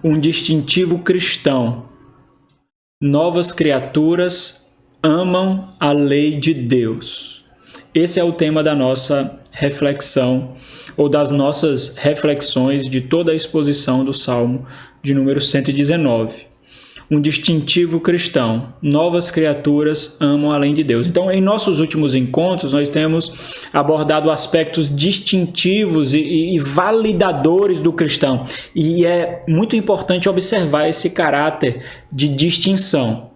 um distintivo cristão. Novas criaturas amam a lei de Deus. Esse é o tema da nossa reflexão, ou das nossas reflexões de toda a exposição do Salmo de número 119. Um distintivo cristão. Novas criaturas amam a lei de Deus. Então, em nossos últimos encontros, nós temos abordado aspectos distintivos e validadores do cristão. E é muito importante observar esse caráter de distinção.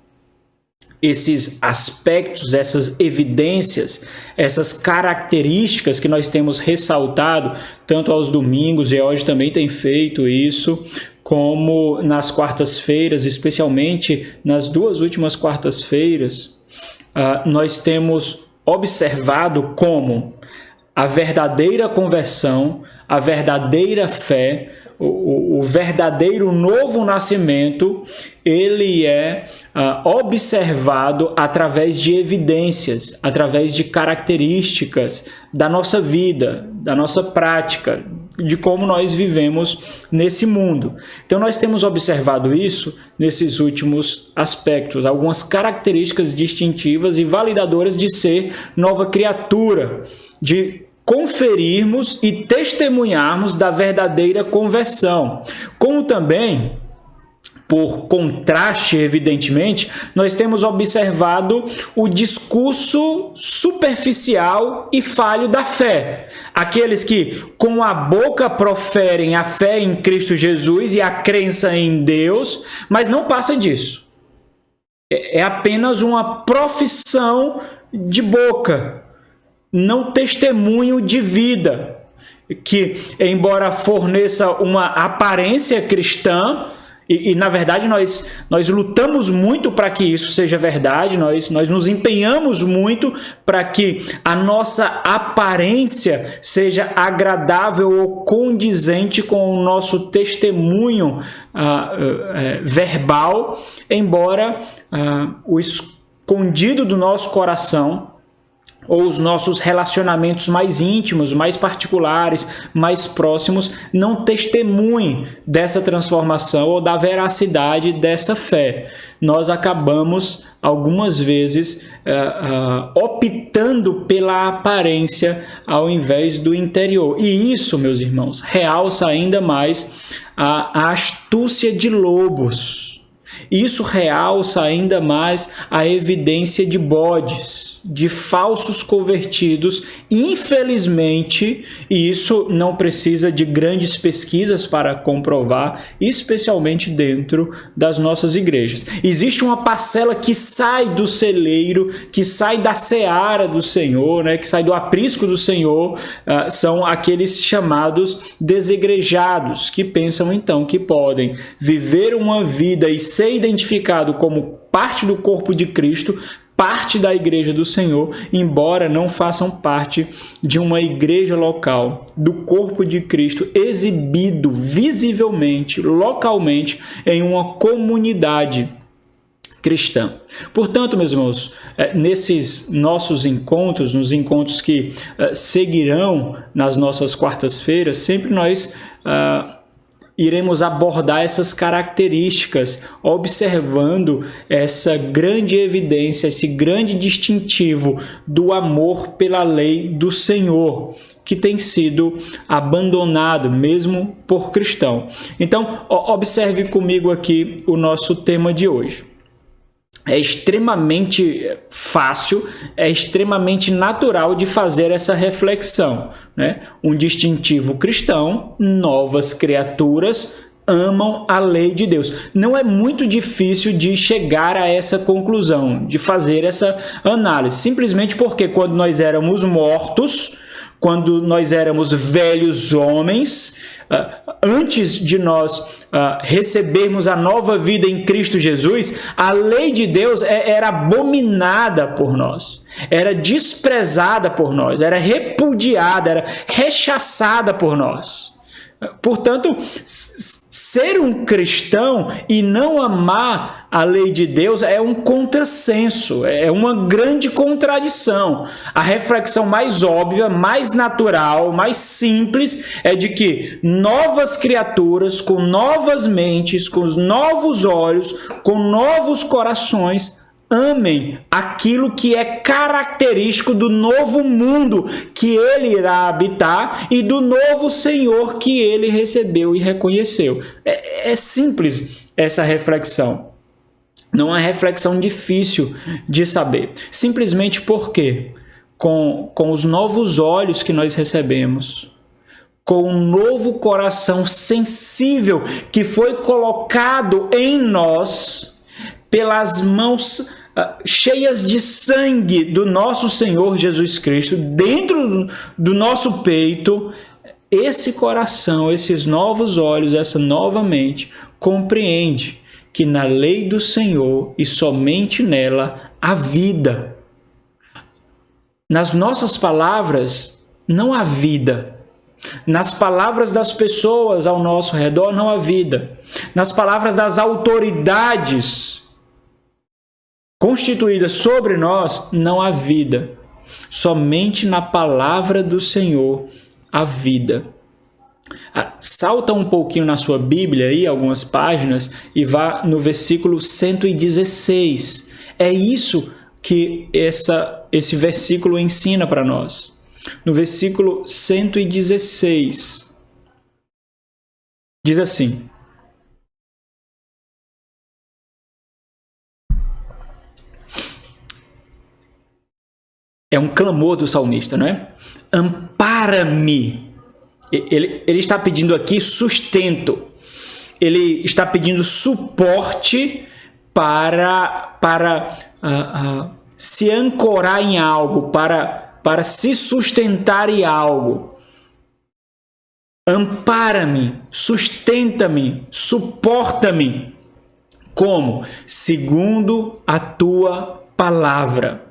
Esses aspectos, essas evidências, essas características que nós temos ressaltado, tanto aos domingos, e hoje também tem feito isso, como nas quartas-feiras, especialmente nas duas últimas quartas-feiras, nós temos observado como a verdadeira conversão, a verdadeira fé, o verdadeiro novo nascimento, ele é observado através de evidências, através de características da nossa vida, da nossa prática, de como nós vivemos nesse mundo. Então, nós temos observado isso nesses últimos aspectos, algumas características distintivas e validadoras de ser nova criatura, de conferirmos e testemunharmos da verdadeira conversão. Como também, por contraste, evidentemente, nós temos observado o discurso superficial e falho da fé. Aqueles que com a boca proferem a fé em Cristo Jesus e a crença em Deus, mas não passa disso. É apenas uma profissão de boca, não testemunho de vida, que embora forneça uma aparência cristã, e na verdade nós lutamos muito para que isso seja verdade, nós nos empenhamos muito para que a nossa aparência seja agradável ou condizente com o nosso testemunho verbal, embora o escondido do nosso coração, ou os nossos relacionamentos mais íntimos, mais particulares, mais próximos, não testemunhem dessa transformação ou da veracidade dessa fé. Nós acabamos, algumas vezes, optando pela aparência ao invés do interior. E isso, meus irmãos, realça ainda mais a astúcia de lobos. Isso realça ainda mais a evidência de bodes, de falsos convertidos. Infelizmente, e isso não precisa de grandes pesquisas para comprovar, especialmente dentro das nossas igrejas. Existe uma parcela que sai do celeiro, que sai da seara do Senhor, né, que sai do aprisco do Senhor, são aqueles chamados desigrejados, que pensam então que podem viver uma vida e ser identificado como parte do corpo de Cristo, parte da igreja do Senhor, embora não façam parte de uma igreja local, do corpo de Cristo, exibido visivelmente, localmente, em uma comunidade cristã. Portanto, meus irmãos, nesses nossos encontros, nos encontros que seguirão nas nossas quartas-feiras, sempre nós iremos abordar essas características, observando essa grande evidência, esse grande distintivo do amor pela lei do Senhor, que tem sido abandonado mesmo por cristão. Então, observe comigo aqui o nosso tema de hoje. É extremamente fácil, é extremamente natural de fazer essa reflexão, né? Um distintivo cristão, novas criaturas amam a lei de Deus. Não é muito difícil de chegar a essa conclusão, de fazer essa análise, simplesmente porque quando nós éramos mortos, quando nós éramos velhos homens, antes de nós recebermos a nova vida em Cristo Jesus, a lei de Deus era abominada por nós, era desprezada por nós, era repudiada, era rechaçada por nós. Portanto, ser um cristão e não amar a lei de Deus é um contrassenso, é uma grande contradição. A reflexão mais óbvia, mais natural, mais simples é de que novas criaturas, com novas mentes, com novos olhos, com novos corações, amem aquilo que é característico do novo mundo que ele irá habitar e do novo Senhor que ele recebeu e reconheceu. É simples essa reflexão. Não é reflexão difícil de saber. Simplesmente porque, com os novos olhos que nós recebemos, com um novo coração sensível que foi colocado em nós pelas mãos cheias de sangue do nosso Senhor Jesus Cristo, dentro do nosso peito, esse coração, esses novos olhos, essa nova mente, compreende que na lei do Senhor e somente nela há vida. Nas nossas palavras não há vida. Nas palavras das pessoas ao nosso redor não há vida. Nas palavras das autoridades constituídas sobre nós não há vida. Somente na palavra do Senhor há vida. Salta um pouquinho na sua Bíblia aí, algumas páginas, e vá no versículo 116. É isso que esse versículo ensina para nós. No versículo 116, diz assim: é um clamor do salmista, não é? Ampara-me. Ele está pedindo aqui sustento. Ele está pedindo suporte para se ancorar em algo, para se sustentar em algo. Ampara-me, sustenta-me, suporta-me. Como? Segundo a tua palavra.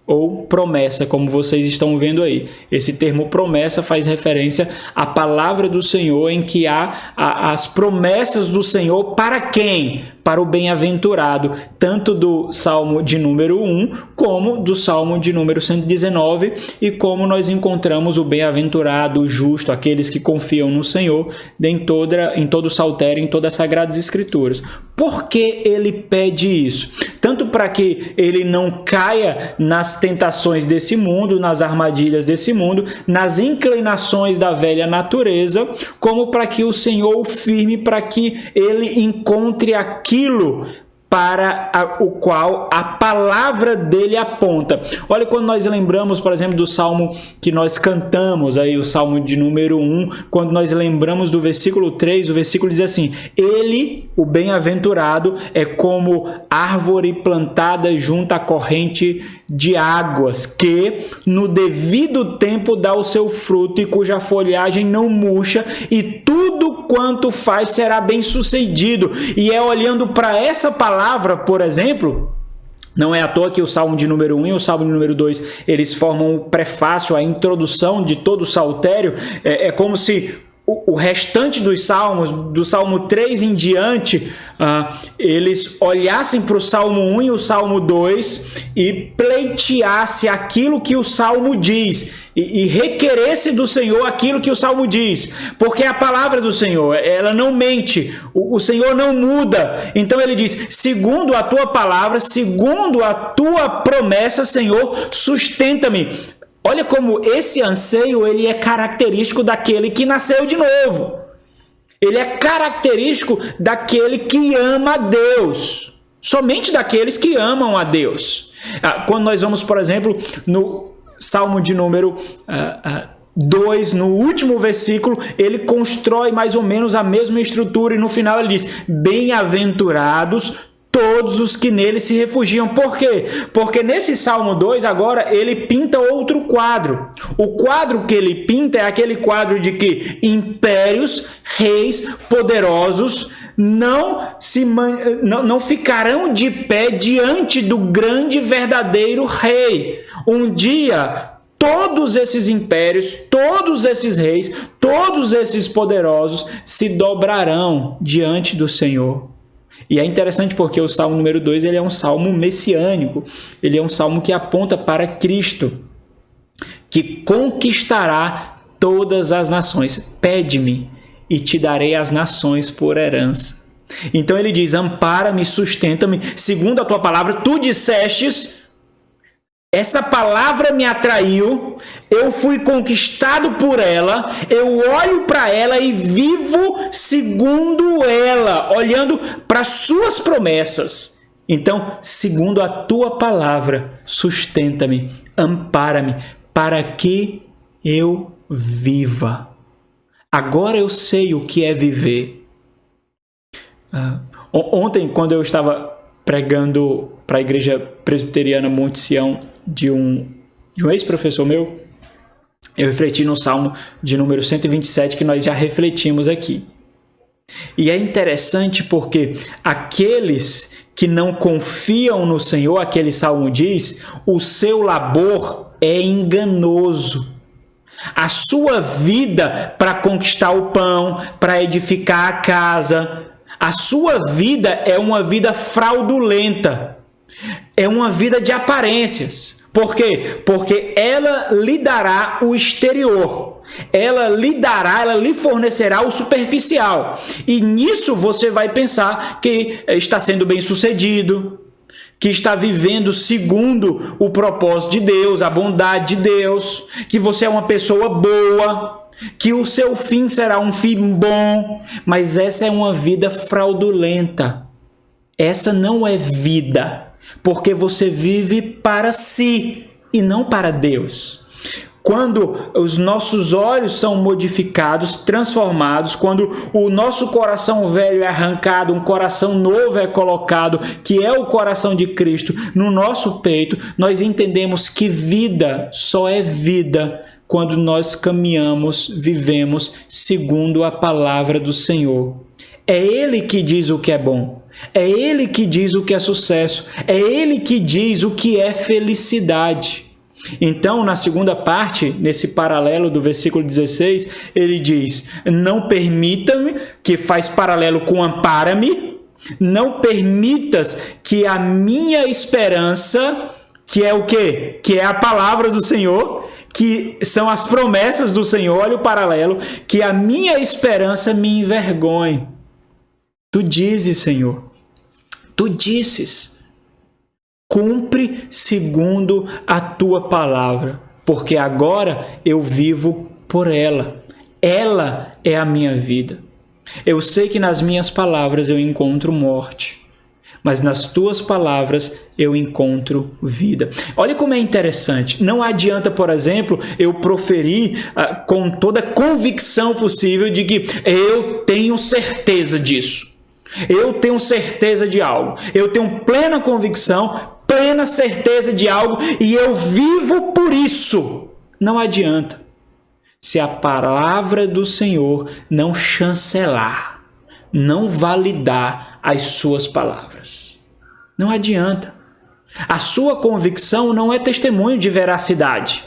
Ou promessa, como vocês estão vendo aí. Esse termo promessa faz referência à palavra do Senhor, em que há as promessas do Senhor para quem? Para o bem-aventurado, tanto do Salmo de número 1, como do Salmo de número 119, e como nós encontramos o bem-aventurado, o justo, aqueles que confiam no Senhor, em todo o Saltério, em todas as Sagradas Escrituras. Por que ele pede isso? Tanto para que ele não caia nas tentações desse mundo, nas armadilhas desse mundo, nas inclinações da velha natureza, como para que o Senhor o firme, para que ele encontre aquilo para o qual a palavra dele aponta. Olha, quando nós lembramos, por exemplo, do salmo que nós cantamos, aí, o salmo de número 1, quando nós lembramos do versículo 3, o versículo diz assim: ele, o bem-aventurado, é como árvore plantada junto à corrente de águas, que no devido tempo dá o seu fruto e cuja folhagem não murcha, e tudo quanto faz será bem sucedido. E é olhando para essa palavra, por exemplo, não é à toa que o Salmo de número 1 e o Salmo de número 2, eles formam o prefácio, a introdução de todo o saltério. É como se o restante dos salmos, do Salmo 3 em diante, eles olhassem para o Salmo 1 e o Salmo 2 e pleiteassem aquilo que o Salmo diz e requeresse do Senhor aquilo que o Salmo diz, porque a palavra do Senhor, ela não mente, o Senhor não muda. Então ele diz: segundo a tua palavra, segundo a tua promessa, Senhor, sustenta-me. Olha como esse anseio, ele é característico daquele que nasceu de novo. Ele é característico daquele que ama a Deus. Somente daqueles que amam a Deus. Quando nós vamos, por exemplo, no Salmo de número 2, no último versículo, ele constrói mais ou menos a mesma estrutura e no final ele diz: bem-aventurados todos os que nele se refugiam. Por quê? Porque nesse Salmo 2, agora, ele pinta outro quadro. O quadro que ele pinta é aquele quadro de que impérios, reis poderosos não ficarão de pé diante do grande e verdadeiro rei. Um dia, todos esses impérios, todos esses reis, todos esses poderosos se dobrarão diante do Senhor. E é interessante porque o Salmo número 2 ele é um salmo messiânico, ele é um salmo que aponta para Cristo, que conquistará todas as nações. Pede-me e te darei as nações por herança. Então ele diz, ampara-me, sustenta-me, segundo a tua palavra, tu dissestes, essa palavra me atraiu, eu fui conquistado por ela, eu olho para ela e vivo segundo ela, olhando para suas promessas. Então, segundo a tua palavra, sustenta-me, ampara-me, para que eu viva. Agora eu sei o que é viver. Ontem, quando eu estava pregando para a igreja presbiteriana Monte Sião de um ex-professor meu, eu refleti no Salmo de número 127 que nós já refletimos aqui. E é interessante porque aqueles que não confiam no Senhor, aquele Salmo diz, o seu labor é enganoso. A sua vida para conquistar o pão, para edificar a casa, a sua vida é uma vida fraudulenta, é uma vida de aparências. Por quê? Porque ela lhe dará o exterior, ela lhe fornecerá o superficial. E nisso você vai pensar que está sendo bem sucedido, que está vivendo segundo o propósito de Deus, a bondade de Deus, que você é uma pessoa boa, que o seu fim será um fim bom, mas essa é uma vida fraudulenta. Essa não é vida, porque você vive para si e não para Deus. Quando os nossos olhos são modificados, transformados, quando o nosso coração velho é arrancado, um coração novo é colocado, que é o coração de Cristo, no nosso peito, nós entendemos que vida só é vida quando nós caminhamos, vivemos segundo a palavra do Senhor. É Ele que diz o que é bom, é Ele que diz o que é sucesso, é Ele que diz o que é felicidade. Então, na segunda parte, nesse paralelo do versículo 16, ele diz, não permita-me, que faz paralelo com ampara-me, não permitas que a minha esperança, que é o quê? Que é a palavra do Senhor, que são as promessas do Senhor, olha o paralelo, que a minha esperança me envergonhe. Tu dizes, Senhor, tu disses, cumpre segundo a tua palavra, porque agora eu vivo por ela. Ela é a minha vida. Eu sei que nas minhas palavras eu encontro morte, mas nas tuas palavras eu encontro vida. Olha como é interessante. Não adianta, por exemplo, eu proferir com toda a convicção possível de que eu tenho certeza disso. Eu tenho certeza de algo. Eu tenho plena convicção, plena certeza de algo e eu vivo por isso. Não adianta. Se a palavra do Senhor não chancelar, não validar as suas palavras. Não adianta. A sua convicção não é testemunho de veracidade.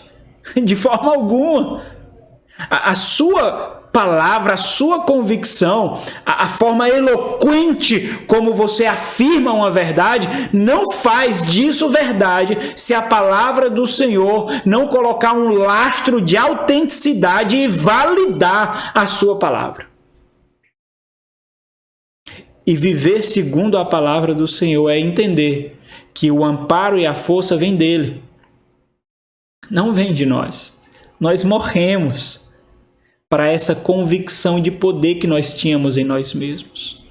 De forma alguma. A sua palavra, a sua convicção, a forma eloquente como você afirma uma verdade, não faz disso verdade se a palavra do Senhor não colocar um lastro de autenticidade e validar a sua palavra. E viver segundo a palavra do Senhor é entender que o amparo e a força vêm dele. Não vem de nós. Nós morremos para essa convicção de poder que nós tínhamos em nós mesmos.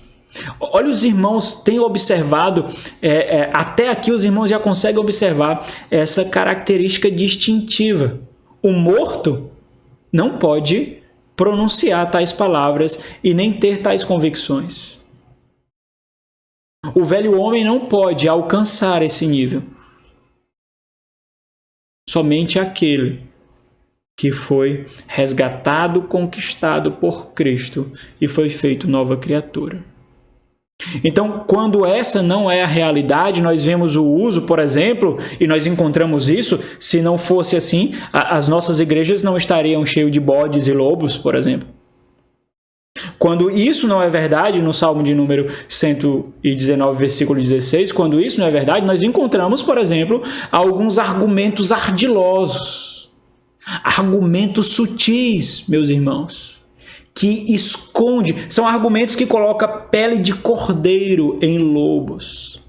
Olha, os irmãos têm observado, até aqui os irmãos já conseguem observar essa característica distintiva. O morto não pode pronunciar tais palavras e nem ter tais convicções. O velho homem não pode alcançar esse nível. Somente aquele que foi resgatado, conquistado por Cristo e foi feito nova criatura. Então, quando essa não é a realidade, nós vemos o uso, por exemplo, e nós encontramos isso, se não fosse assim, as nossas igrejas não estariam cheias de bodes e lobos, por exemplo. Quando isso não é verdade, no Salmo de número 119, versículo 16, quando isso não é verdade, nós encontramos, por exemplo, alguns argumentos ardilosos, argumentos sutis, meus irmãos, que esconde, são argumentos que colocam pele de cordeiro em lobos.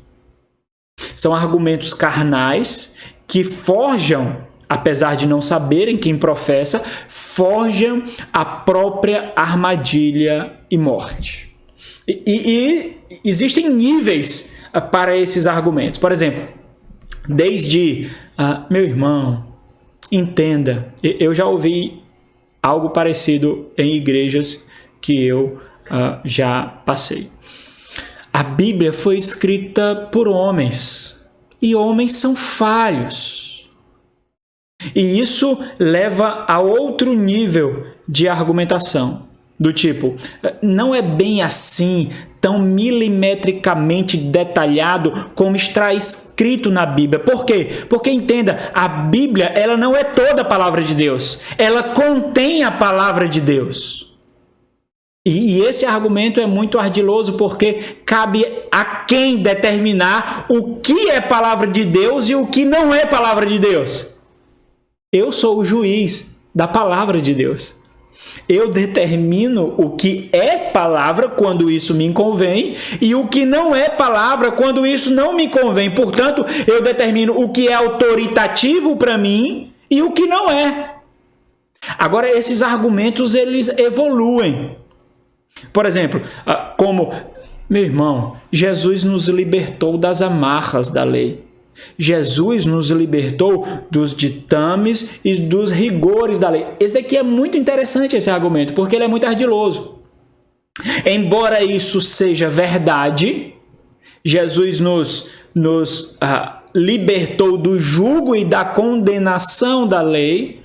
São argumentos carnais que forjam, apesar de não saberem quem professa, forjam a própria armadilha e morte. E existem níveis para esses argumentos. Por exemplo, desde, meu irmão, entenda, eu já ouvi algo parecido em igrejas que eu já passei. A Bíblia foi escrita por homens, e homens são falhos. E isso leva a outro nível de argumentação, do tipo, não é bem assim, tão milimetricamente detalhado como está escrito na Bíblia. Por quê? Porque, entenda, a Bíblia ela não é toda a palavra de Deus, ela contém a palavra de Deus. E esse argumento é muito ardiloso, porque cabe a quem determinar o que é palavra de Deus e o que não é palavra de Deus. Eu sou o juiz da palavra de Deus. Eu determino o que é palavra quando isso me convém e o que não é palavra quando isso não me convém. Portanto, eu determino o que é autoritativo para mim e o que não é. Agora, esses argumentos, eles evoluem. Por exemplo, como, meu irmão, Jesus nos libertou das amarras da lei. Jesus nos libertou dos ditames e dos rigores da lei. Esse daqui é muito interessante, esse argumento, porque ele é muito ardiloso. Embora isso seja verdade, Jesus nos libertou do jugo e da condenação da lei.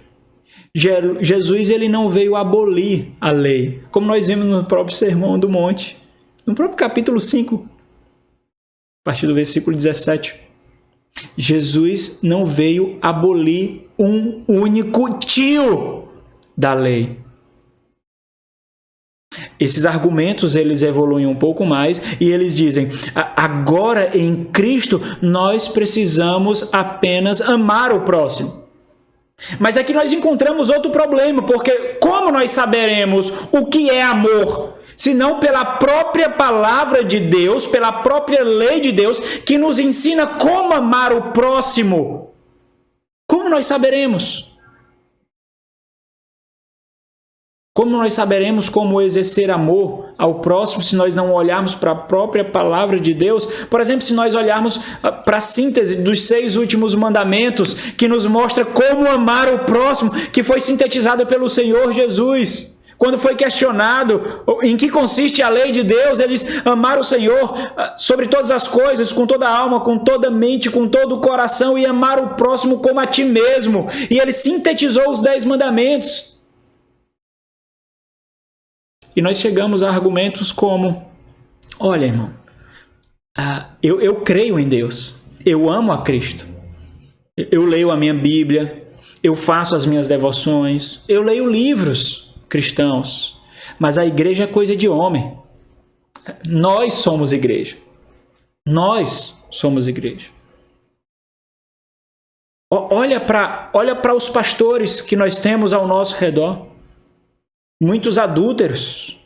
Jesus ele não veio abolir a lei, como nós vimos no próprio Sermão do Monte, no próprio capítulo 5, a partir do versículo 17. Jesus não veio abolir um único tio da lei. Esses argumentos eles evoluem um pouco mais e eles dizem, agora em Cristo nós precisamos apenas amar o próximo. Mas aqui nós encontramos outro problema, porque como nós saberemos o que é amor, se não pela própria palavra de Deus, pela própria lei de Deus, que nos ensina como amar o próximo? Como nós saberemos? Como nós saberemos como exercer amor ao próximo se nós não olharmos para a própria palavra de Deus? Por exemplo, se nós olharmos para a síntese dos 6 últimos mandamentos, que nos mostra como amar o próximo, que foi sintetizada pelo Senhor Jesus. Quando foi questionado em que consiste a lei de Deus, eles amaram o Senhor sobre todas as coisas, com toda a alma, com toda a mente, com todo o coração, e amar o próximo como a ti mesmo. E ele sintetizou os 10 mandamentos. E nós chegamos a argumentos como, olha, irmão, eu creio em Deus, eu amo a Cristo, eu leio a minha Bíblia, eu faço as minhas devoções, eu leio livros cristãos, mas a igreja é coisa de homem. Nós somos igreja. Nós somos igreja. Olha para os pastores que nós temos ao nosso redor. Muitos adúlteros,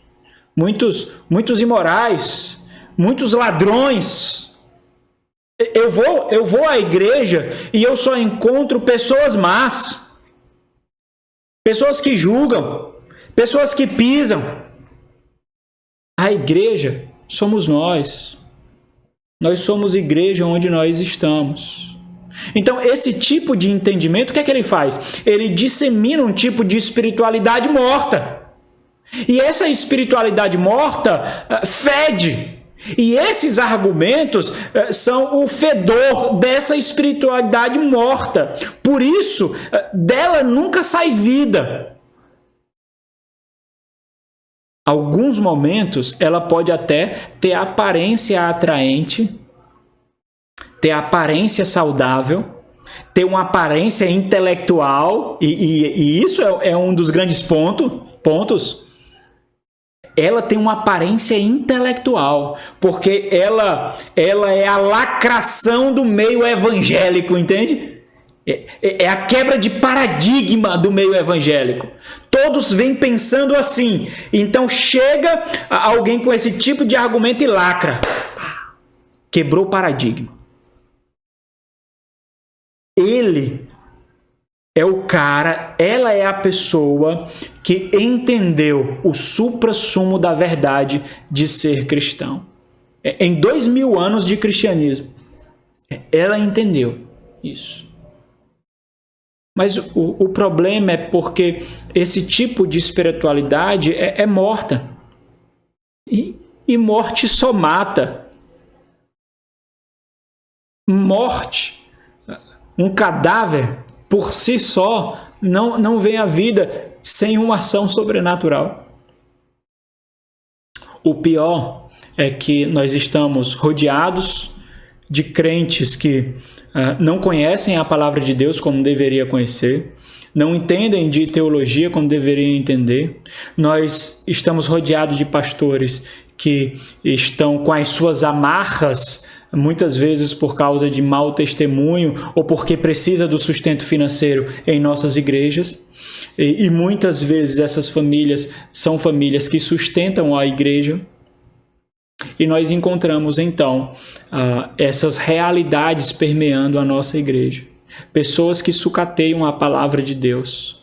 muitos imorais, muitos ladrões. Eu vou à igreja e eu só encontro pessoas más, pessoas que julgam, pessoas que pisam. A igreja somos nós. Nós somos igreja onde nós estamos. Então, esse tipo de entendimento, o que é que ele faz? Ele dissemina um tipo de espiritualidade morta. E essa espiritualidade morta fede. E esses argumentos são o fedor dessa espiritualidade morta. Por isso, dela nunca sai vida. Alguns momentos ela pode até ter aparência atraente, ter aparência saudável, ter uma aparência intelectual, e isso é um dos grandes pontos. Ela tem uma aparência intelectual, porque ela é a lacração do meio evangélico, entende? É a quebra de paradigma do meio evangélico. Todos vêm pensando assim. Então chega alguém com esse tipo de argumento e lacra. Quebrou o paradigma. Ele é o cara, ela é a pessoa que entendeu o suprassumo da verdade de ser cristão. Em 2000 anos de cristianismo, ela entendeu isso. Mas o problema é porque esse tipo de espiritualidade é morta. E morte só mata. Morte, um cadáver, por si só, não vem à vida sem uma ação sobrenatural. O pior é que nós estamos rodeados de crentes que não conhecem a palavra de Deus como deveria conhecer, não entendem de teologia como deveriam entender. Nós estamos rodeados de pastores que estão com as suas amarras, muitas vezes por causa de mau testemunho ou porque precisa do sustento financeiro em nossas igrejas. E muitas vezes essas famílias são famílias que sustentam a igreja. E nós encontramos, então, essas realidades permeando a nossa igreja. Pessoas que sucateiam a palavra de Deus,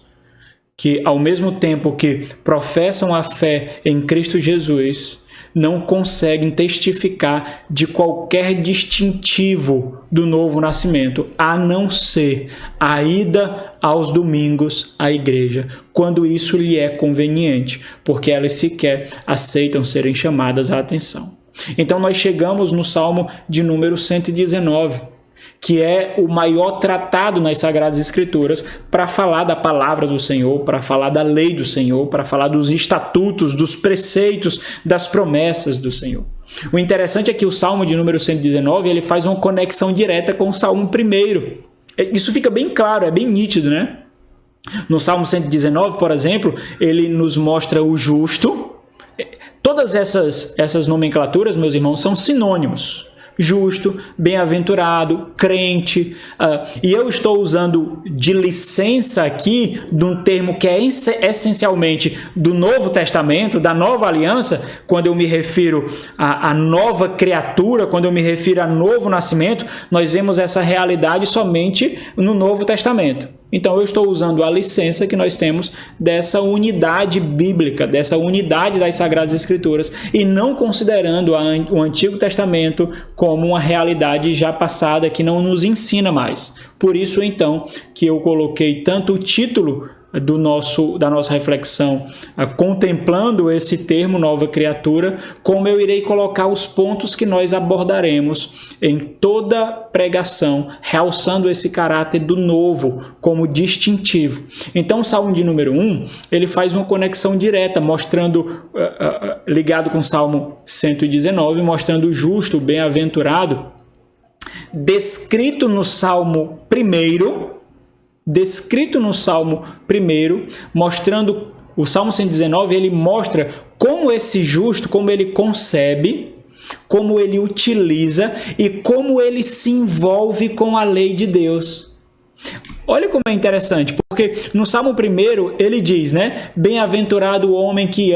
que ao mesmo tempo que professam a fé em Cristo Jesus, não conseguem testificar de qualquer distintivo do novo nascimento, a não ser a ida aos domingos à igreja, quando isso lhe é conveniente, porque elas sequer aceitam serem chamadas à atenção. Então nós chegamos no Salmo de número 119, que é o maior tratado nas Sagradas Escrituras para falar da palavra do Senhor, para falar da lei do Senhor, para falar dos estatutos, dos preceitos, das promessas do Senhor. O interessante é que o Salmo de número 119, ele faz uma conexão direta com o Salmo 1. Isso fica bem claro, é bem nítido, né? No Salmo 119, por exemplo, ele nos mostra o justo. Todas essas nomenclaturas, meus irmãos, são sinônimos. Justo, bem-aventurado, crente. E eu estou usando de licença aqui de um termo que é essencialmente do Novo Testamento, da Nova Aliança, quando eu me refiro à nova criatura, quando eu me refiro a novo nascimento, nós vemos essa realidade somente no Novo Testamento. Então eu estou usando a licença que nós temos dessa unidade bíblica, dessa unidade das Sagradas Escrituras, e não considerando o Antigo Testamento como uma realidade já passada que não nos ensina mais. Por isso, então, que eu coloquei tanto o título da nossa reflexão contemplando esse termo nova criatura, como eu irei colocar os pontos que nós abordaremos em toda pregação, realçando esse caráter do novo como distintivo. Então o Salmo de número 1, ele faz uma conexão direta, mostrando, ligado com o Salmo 119, mostrando o justo, o bem-aventurado, descrito no Salmo 1, mostrando o Salmo 119, ele mostra como esse justo, como ele concebe, como ele utiliza e como ele se envolve com a lei de Deus. Olha como é interessante, porque no Salmo 1 ele diz, né? Bem-aventurado o homem que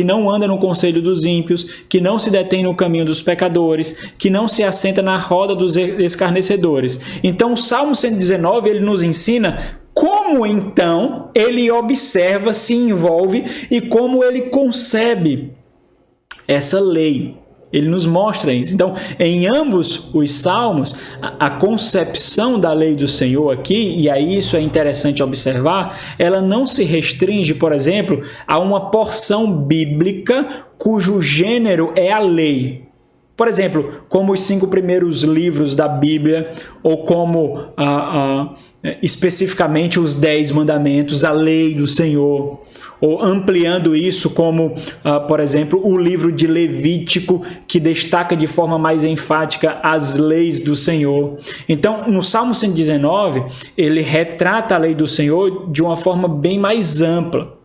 não anda no conselho dos ímpios, que não se detém no caminho dos pecadores, que não se assenta na roda dos escarnecedores. Então o Salmo 119 ele nos ensina como então ele observa, se envolve e como ele concebe essa lei. Ele nos mostra isso. Então, em ambos os salmos, a concepção da lei do Senhor aqui, e aí isso é interessante observar, ela não se restringe, por exemplo, a uma porção bíblica cujo gênero é a lei. Por exemplo, como os 5 primeiros livros da Bíblia, ou como especificamente os 10 mandamentos, a lei do Senhor, ou ampliando isso como, por exemplo, o livro de Levítico, que destaca de forma mais enfática as leis do Senhor. Então, no Salmo 119, ele retrata a lei do Senhor de uma forma bem mais ampla.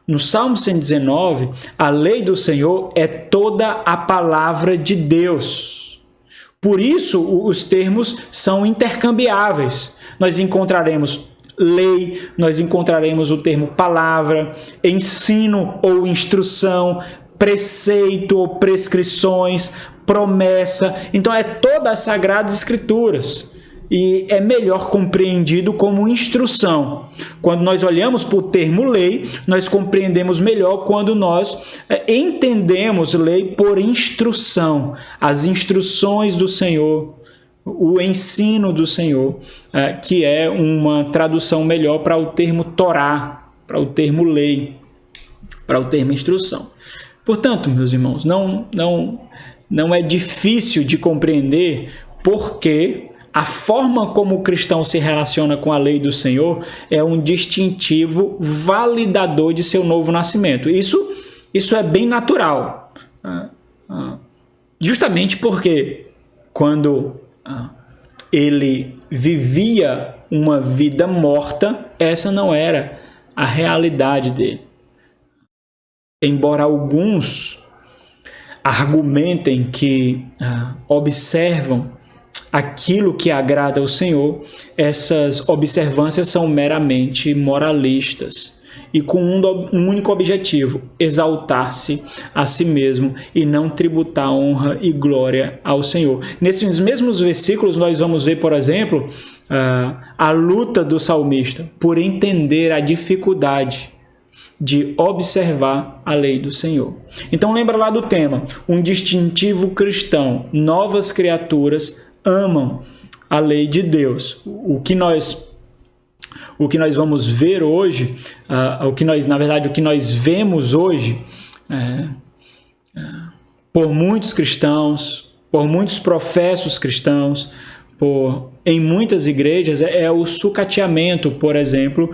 No Salmo 119, a lei do Senhor é toda a palavra de Deus. Por isso, os termos são intercambiáveis. Nós encontraremos lei, nós encontraremos o termo palavra, ensino ou instrução, preceito ou prescrições, promessa. Então, é todas as Sagradas Escrituras. E é melhor compreendido como instrução. Quando nós olhamos para o termo lei, nós compreendemos melhor quando nós entendemos lei por instrução. As instruções do Senhor, o ensino do Senhor, que é uma tradução melhor para o termo Torá, para o termo lei, para o termo instrução. Portanto, meus irmãos, não é difícil de compreender porque a forma como o cristão se relaciona com a lei do Senhor é um distintivo validador de seu novo nascimento. Isso é bem natural. Justamente porque quando ele vivia uma vida morta, essa não era a realidade dele. Embora alguns argumentem que observam aquilo que agrada ao Senhor, essas observâncias são meramente moralistas e com um único objetivo: exaltar-se a si mesmo e não tributar honra e glória ao Senhor. Nesses mesmos versículos nós vamos ver, por exemplo, a luta do salmista por entender a dificuldade de observar a lei do Senhor. Então lembra lá do tema, um distintivo cristão: novas criaturas amam a lei de Deus. O que nós vamos ver hoje, o que nós vemos hoje, por muitos cristãos, por muitos professos cristãos, em muitas igrejas, é o sucateamento, por exemplo,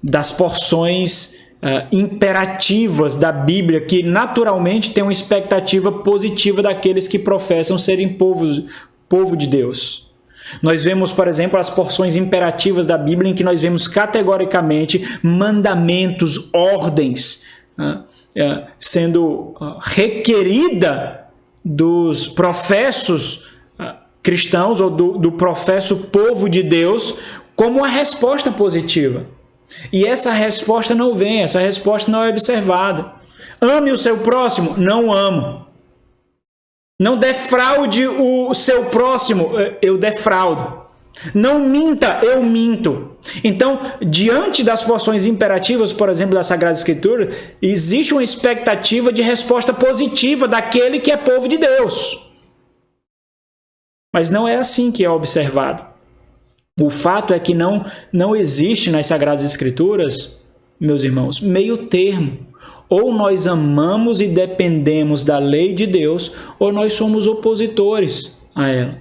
das porções imperativas da Bíblia, que naturalmente tem uma expectativa positiva daqueles que professam serem povo de Deus. Nós vemos, por exemplo, as porções imperativas da Bíblia em que nós vemos categoricamente mandamentos, ordens, sendo requerida dos professos cristãos ou do professo povo de Deus como uma resposta positiva. E essa resposta não vem, essa resposta não é observada. Ame o seu próximo? Não amo. Não defraude o seu próximo? Eu defraudo. Não minta? Eu minto. Então, diante das porções imperativas, por exemplo, da Sagrada Escritura, existe uma expectativa de resposta positiva daquele que é povo de Deus. Mas não é assim que é observado. O fato é que não existe nas Sagradas Escrituras, meus irmãos, meio termo. Ou nós amamos e dependemos da lei de Deus, ou nós somos opositores a ela.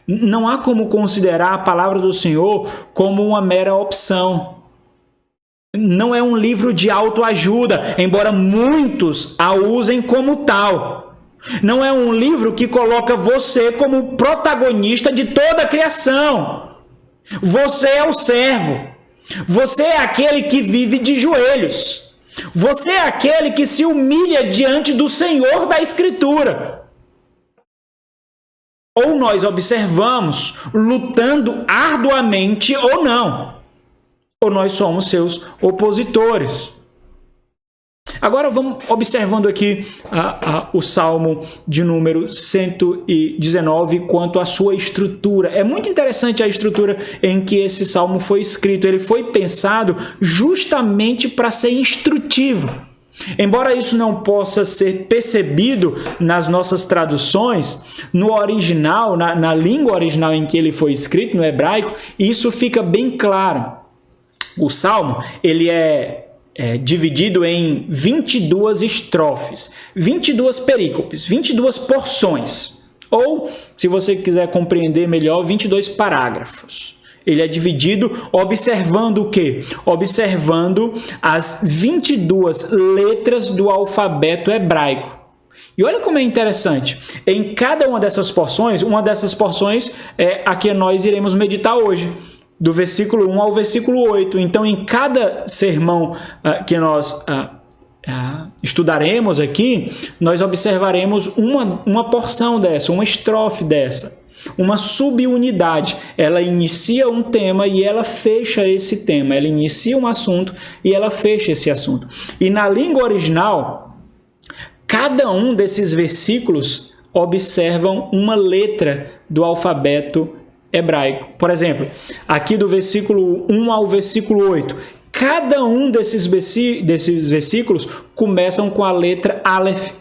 Não há como considerar a palavra do Senhor como uma mera opção. Não é um livro de autoajuda, embora muitos a usem como tal. Não é um livro que coloca você como protagonista de toda a criação. Você é o servo. Você é aquele que vive de joelhos. Você é aquele que se humilha diante do Senhor da Escritura. Ou nós observamos lutando arduamente ou não. Ou nós somos seus opositores. Agora vamos observando aqui o Salmo de número 119 quanto à sua estrutura. É muito interessante a estrutura em que esse Salmo foi escrito. Ele foi pensado justamente para ser instrutivo. Embora isso não possa ser percebido nas nossas traduções, no original, na língua original em que ele foi escrito, no hebraico, isso fica bem claro. O Salmo, ele é dividido em 22 estrofes, 22 perícopes, 22 porções. Ou, se você quiser compreender melhor, 22 parágrafos. Ele é dividido observando o quê? Observando as 22 letras do alfabeto hebraico. E olha como é interessante. Em cada uma dessas porções é a que nós iremos meditar hoje, do versículo 1 ao versículo 8. Então, em cada sermão que nós estudaremos aqui, nós observaremos uma porção dessa, uma estrofe dessa. Uma subunidade, ela inicia um tema e ela fecha esse tema, ela inicia um assunto e ela fecha esse assunto. E na língua original, cada um desses versículos observam uma letra do alfabeto hebraico. Por exemplo, aqui do versículo 1 ao versículo 8, cada um desses versículos começam com a letra Aleph,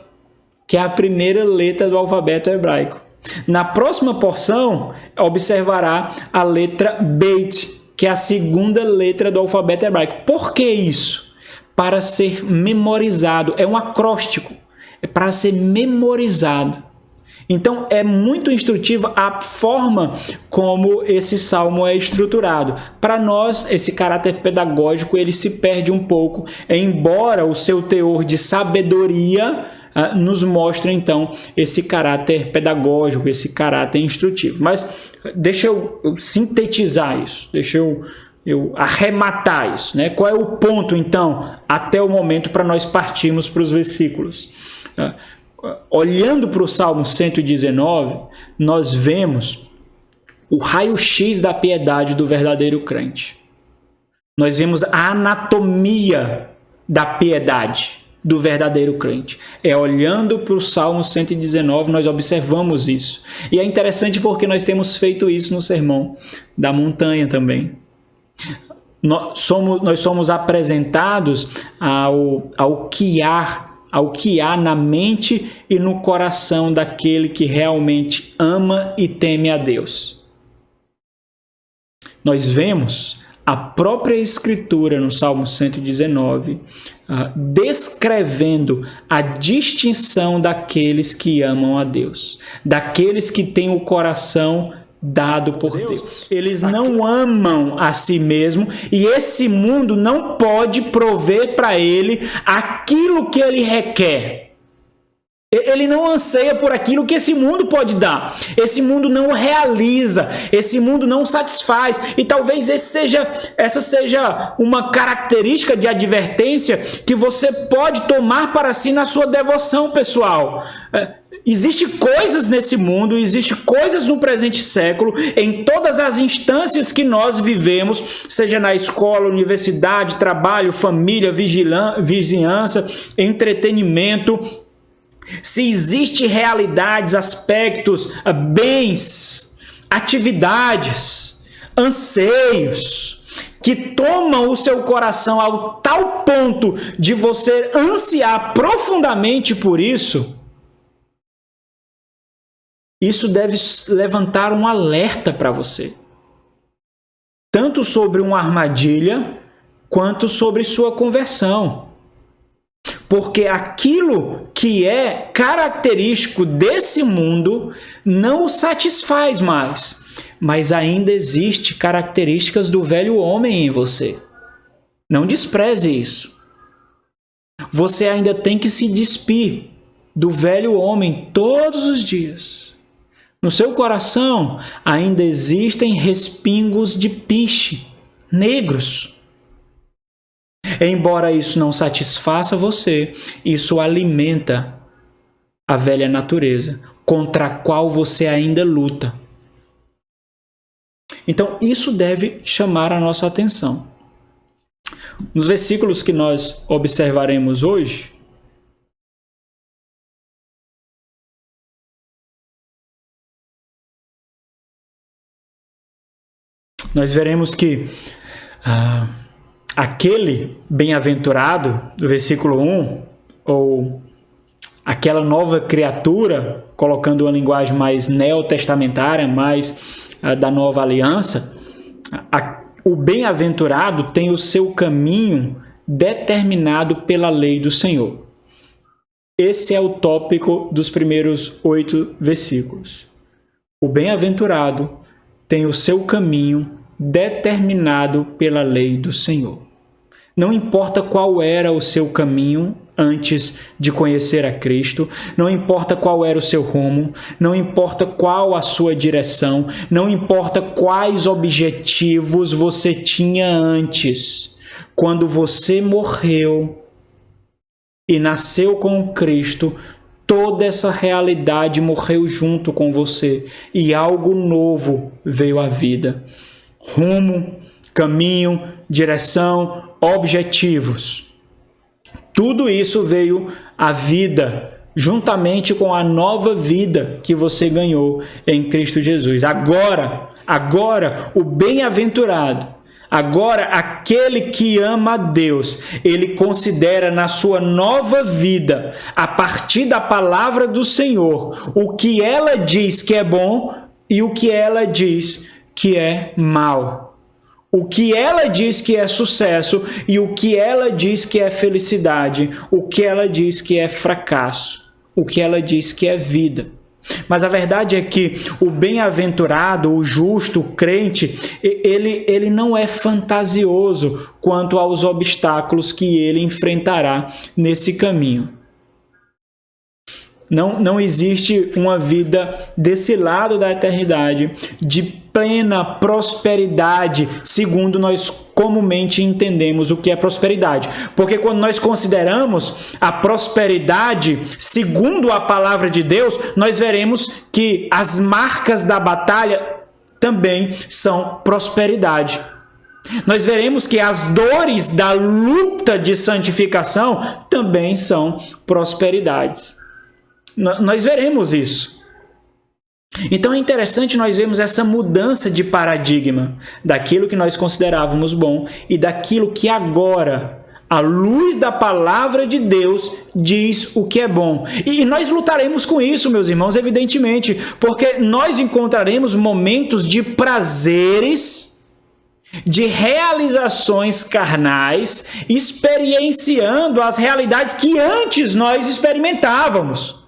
que é a primeira letra do alfabeto hebraico. Na próxima porção, observará a letra Beit, que é a segunda letra do alfabeto hebraico. Por que isso? Para ser memorizado. É um acróstico. É para ser memorizado. Então, é muito instrutiva a forma como esse salmo é estruturado. Para nós, esse caráter pedagógico ele se perde um pouco, embora o seu teor de sabedoria nos mostra, então, esse caráter pedagógico, esse caráter instrutivo. Mas deixa eu sintetizar isso, deixa eu arrematar isso, né? Qual é o ponto, então, até o momento para nós partirmos para os versículos? Olhando para o Salmo 119, nós vemos o raio-x da piedade do verdadeiro crente. Nós vemos a anatomia da piedade do verdadeiro crente. Olhando para o Salmo 119, nós observamos isso. E é interessante porque nós temos feito isso no Sermão da Montanha também. Nós somos apresentados ao que há na mente e no coração daquele que realmente ama e teme a Deus. Nós vemos a própria Escritura no Salmo 119 descrevendo a distinção daqueles que amam a Deus, daqueles que têm o coração dado por Deus. Eles não amam a si mesmo e esse mundo não pode prover para ele aquilo que ele requer. Ele não anseia por aquilo que esse mundo pode dar. Esse mundo não realiza, esse mundo não satisfaz. E talvez essa seja uma característica de advertência que você pode tomar para si na sua devoção pessoal. Existem coisas nesse mundo, existem coisas no presente século, em todas as instâncias que nós vivemos, seja na escola, universidade, trabalho, família, vizinhança, entretenimento. Se existem realidades, aspectos, bens, atividades, anseios, que tomam o seu coração ao tal ponto de você ansiar profundamente por isso, isso deve levantar um alerta para você. Tanto sobre uma armadilha, quanto sobre sua conversão. Porque aquilo que é característico desse mundo não o satisfaz mais. Mas ainda existe características do velho homem em você. Não despreze isso. Você ainda tem que se despir do velho homem todos os dias. No seu coração ainda existem respingos de piche negros. Embora isso não satisfaça você, isso alimenta a velha natureza, contra a qual você ainda luta. Então, isso deve chamar a nossa atenção. Nos versículos que nós observaremos hoje, nós veremos que aquele bem-aventurado, do versículo 1, ou aquela nova criatura, colocando uma linguagem mais neotestamentária, mais da nova aliança, o bem-aventurado tem o seu caminho determinado pela lei do Senhor. Esse é o tópico dos primeiros 8 versículos. O bem-aventurado tem o seu caminho determinado pela lei do Senhor. Não importa qual era o seu caminho antes de conhecer a Cristo, não importa qual era o seu rumo, não importa qual a sua direção, não importa quais objetivos você tinha antes. Quando você morreu e nasceu com Cristo, toda essa realidade morreu junto com você e algo novo veio à vida. Rumo, caminho, direção, objetivos. Tudo isso veio à vida, juntamente com a nova vida que você ganhou em Cristo Jesus. Agora, o bem-aventurado, agora aquele que ama a Deus, ele considera na sua nova vida, a partir da palavra do Senhor, o que ela diz que é bom e o que ela diz que é mal. O que ela diz que é sucesso e o que ela diz que é felicidade, o que ela diz que é fracasso, o que ela diz que é vida. Mas a verdade é que o bem-aventurado, o justo, o crente, ele não é fantasioso quanto aos obstáculos que ele enfrentará nesse caminho. Não existe uma vida desse lado da eternidade de plena prosperidade, segundo nós comumente entendemos o que é prosperidade. Porque quando nós consideramos a prosperidade segundo a palavra de Deus, nós veremos que as marcas da batalha também são prosperidade. Nós veremos que as dores da luta de santificação também são prosperidades. Nós veremos isso. Então é interessante nós vermos essa mudança de paradigma daquilo que nós considerávamos bom e daquilo que agora, à luz da palavra de Deus, diz o que é bom. E nós lutaremos com isso, meus irmãos, evidentemente, porque nós encontraremos momentos de prazeres, de realizações carnais, experienciando as realidades que antes nós experimentávamos.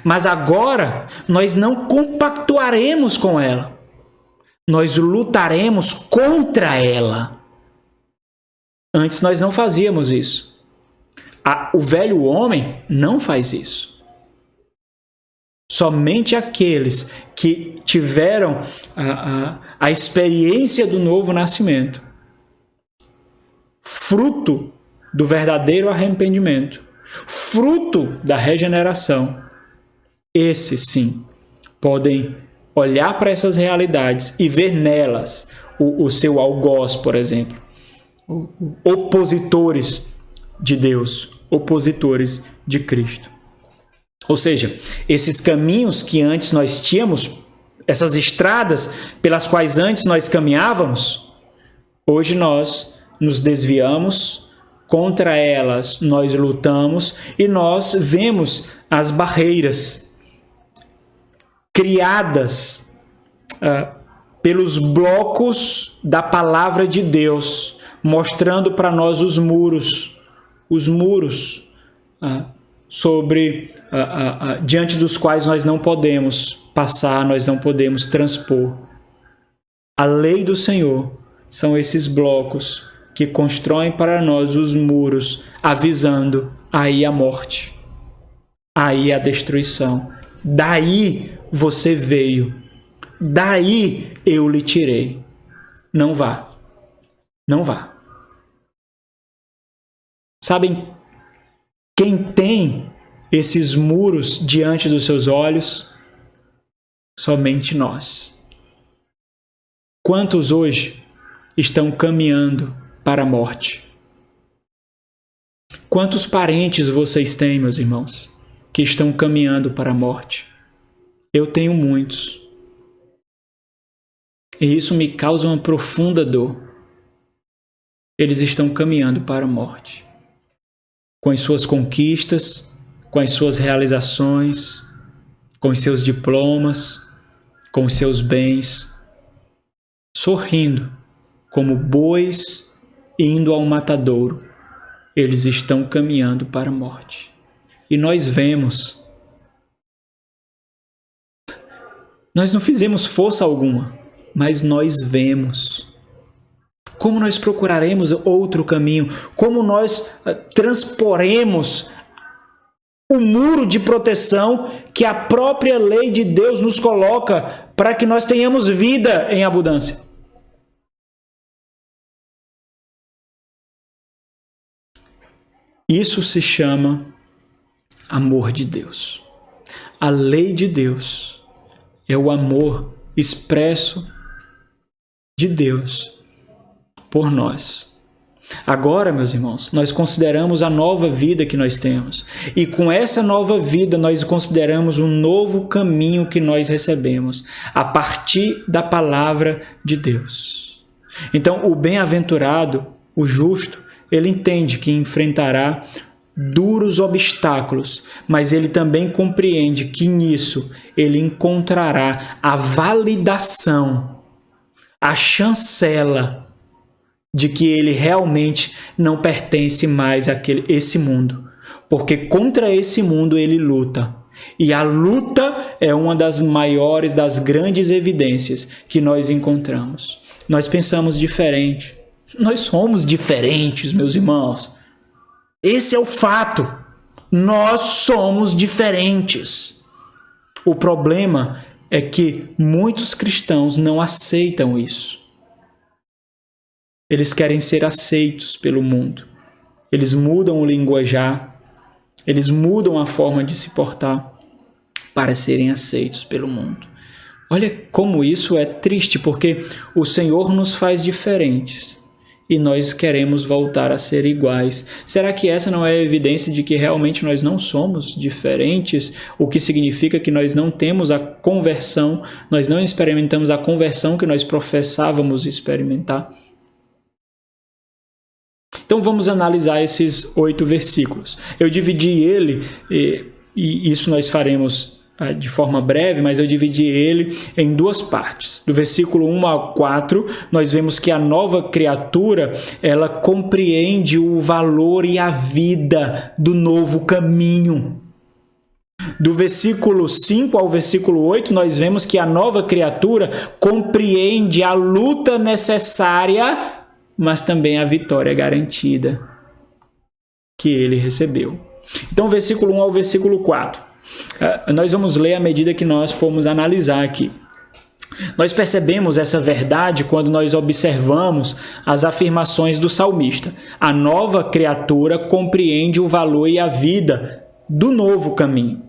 Mas agora nós não compactuaremos com ela. Nós lutaremos contra ela. Antes nós não fazíamos isso. O velho homem não faz isso. Somente aqueles que tiveram a experiência do novo nascimento, fruto do verdadeiro arrependimento, fruto da regeneração, esses sim podem olhar para essas realidades e ver nelas o seu algoz, por exemplo, opositores de Deus, opositores de Cristo. Ou seja, esses caminhos que antes nós tínhamos, essas estradas pelas quais antes nós caminhávamos, hoje nós nos desviamos, contra elas nós lutamos e nós vemos as barreiras criadas pelos blocos da palavra de Deus, mostrando para nós os muros diante dos quais nós não podemos passar, nós não podemos transpor. A lei do Senhor são esses blocos que constroem para nós os muros, avisando aí a morte, aí a destruição. Daí você veio, daí eu lhe tirei. Não vá, não vá. Sabem quem tem esses muros diante dos seus olhos? Somente nós. Quantos hoje estão caminhando para a morte? Quantos parentes vocês têm, meus irmãos, que estão caminhando para a morte? Eu tenho muitos. E isso me causa uma profunda dor. Eles estão caminhando para a morte. Com as suas conquistas, com as suas realizações, com os seus diplomas, com os seus bens, sorrindo como bois indo ao matadouro. Eles estão caminhando para a morte. E nós vemos. Nós não fizemos força alguma, mas nós vemos. Como nós procuraremos outro caminho? Como nós transporemos o muro de proteção que a própria lei de Deus nos coloca para que nós tenhamos vida em abundância? Isso se chama amor de Deus. A lei de Deus é o amor expresso de Deus por nós. Agora, meus irmãos, nós consideramos a nova vida que nós temos. E com essa nova vida, nós consideramos um novo caminho que nós recebemos a partir da palavra de Deus. Então, o bem-aventurado, o justo, ele entende que enfrentará duros obstáculos, mas ele também compreende que nisso ele encontrará a validação, a chancela de que ele realmente não pertence mais a esse mundo, porque contra esse mundo ele luta. E a luta é uma das maiores, das grandes evidências que nós encontramos. Nós pensamos diferente. Nós somos diferentes, meus irmãos. Esse é o fato. Nós somos diferentes. O problema é que muitos cristãos não aceitam isso. Eles querem ser aceitos pelo mundo. Eles mudam o linguajar. Eles mudam a forma de se portar para serem aceitos pelo mundo. Olha como isso é triste, porque o Senhor nos faz diferentes e nós queremos voltar a ser iguais. Será que essa não é evidência de que realmente nós não somos diferentes? O que significa que nós não temos a conversão, nós não experimentamos a conversão que nós professávamos experimentar? Então vamos analisar esses 8 versículos. Eu dividi ele, e isso nós faremos de forma breve, mas eu dividi ele em 2 partes. Do versículo 1 ao 4, nós vemos que a nova criatura, ela compreende o valor e a vida do novo caminho. Do versículo 5 ao versículo 8, nós vemos que a nova criatura compreende a luta necessária, mas também a vitória garantida que ele recebeu. Então, versículo 1 ao versículo 4. Nós vamos ler à medida que nós formos analisar aqui. Nós percebemos essa verdade quando nós observamos as afirmações do salmista. A nova criatura compreende o valor e a vida do novo caminho.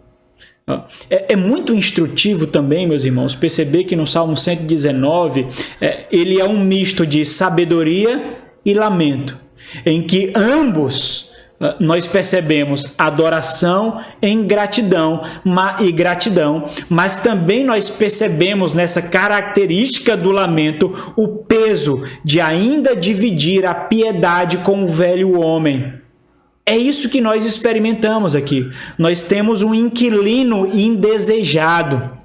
É muito instrutivo também, meus irmãos, perceber que no Salmo 119, ele é um misto de sabedoria e lamento, em que ambos nós percebemos adoração em gratidão, mas também nós percebemos nessa característica do lamento o peso de ainda dividir a piedade com o velho homem. É isso que nós experimentamos aqui. Nós temos um inquilino indesejado.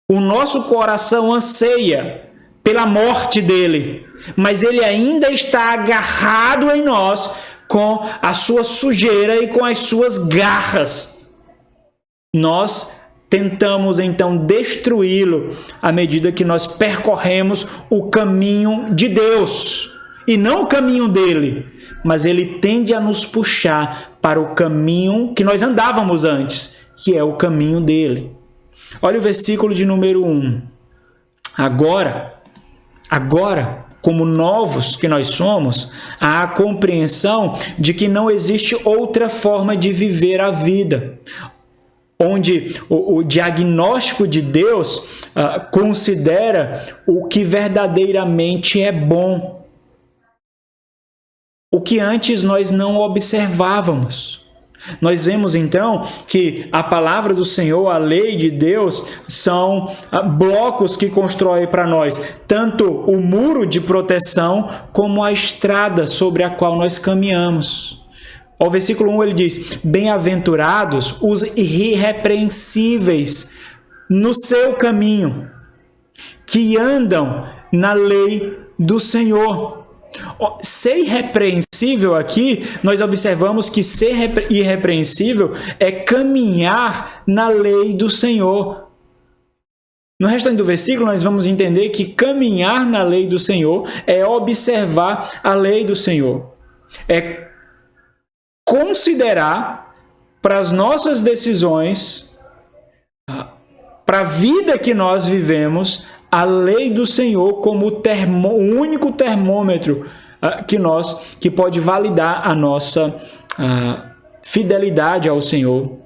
O nosso coração anseia pela morte dele, mas ele ainda está agarrado em nós com a sua sujeira e com as suas garras. Nós tentamos então destruí-lo à medida que nós percorremos o caminho de Deus e não o caminho dele, mas ele tende a nos puxar para o caminho que nós andávamos antes, que é o caminho dele. Olha o versículo de número 1. Agora, como novos que nós somos, há a compreensão de que não existe outra forma de viver a vida, onde o diagnóstico de Deus considera o que verdadeiramente é bom, o que antes nós não observávamos. Nós vemos então que a palavra do Senhor, a lei de Deus, são blocos que constrói para nós tanto o muro de proteção como a estrada sobre a qual nós caminhamos. Ao versículo 1 ele diz: bem-aventurados os irrepreensíveis no seu caminho, que andam na lei do Senhor. Ser irrepreensível aqui, nós observamos que ser irrepreensível é caminhar na lei do Senhor. No restante do versículo, nós vamos entender que caminhar na lei do Senhor é observar a lei do Senhor. É considerar para as nossas decisões, para a vida que nós vivemos, a lei do Senhor como o único termômetro que pode validar a nossa fidelidade ao Senhor,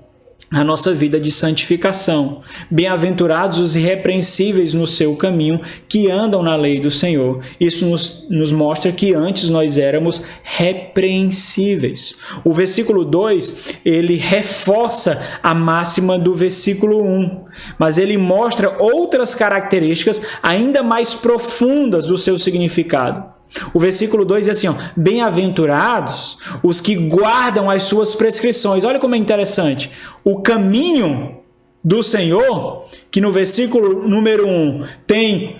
a nossa vida de santificação. Bem-aventurados os irrepreensíveis no seu caminho, que andam na lei do Senhor. Isso nos mostra que antes nós éramos repreensíveis. O versículo 2, ele reforça a máxima do versículo 1, mas ele mostra outras características ainda mais profundas do seu significado. O versículo 2 diz assim, bem-aventurados os que guardam as suas prescrições. Olha como é interessante. O caminho do Senhor, que no versículo número 1 tem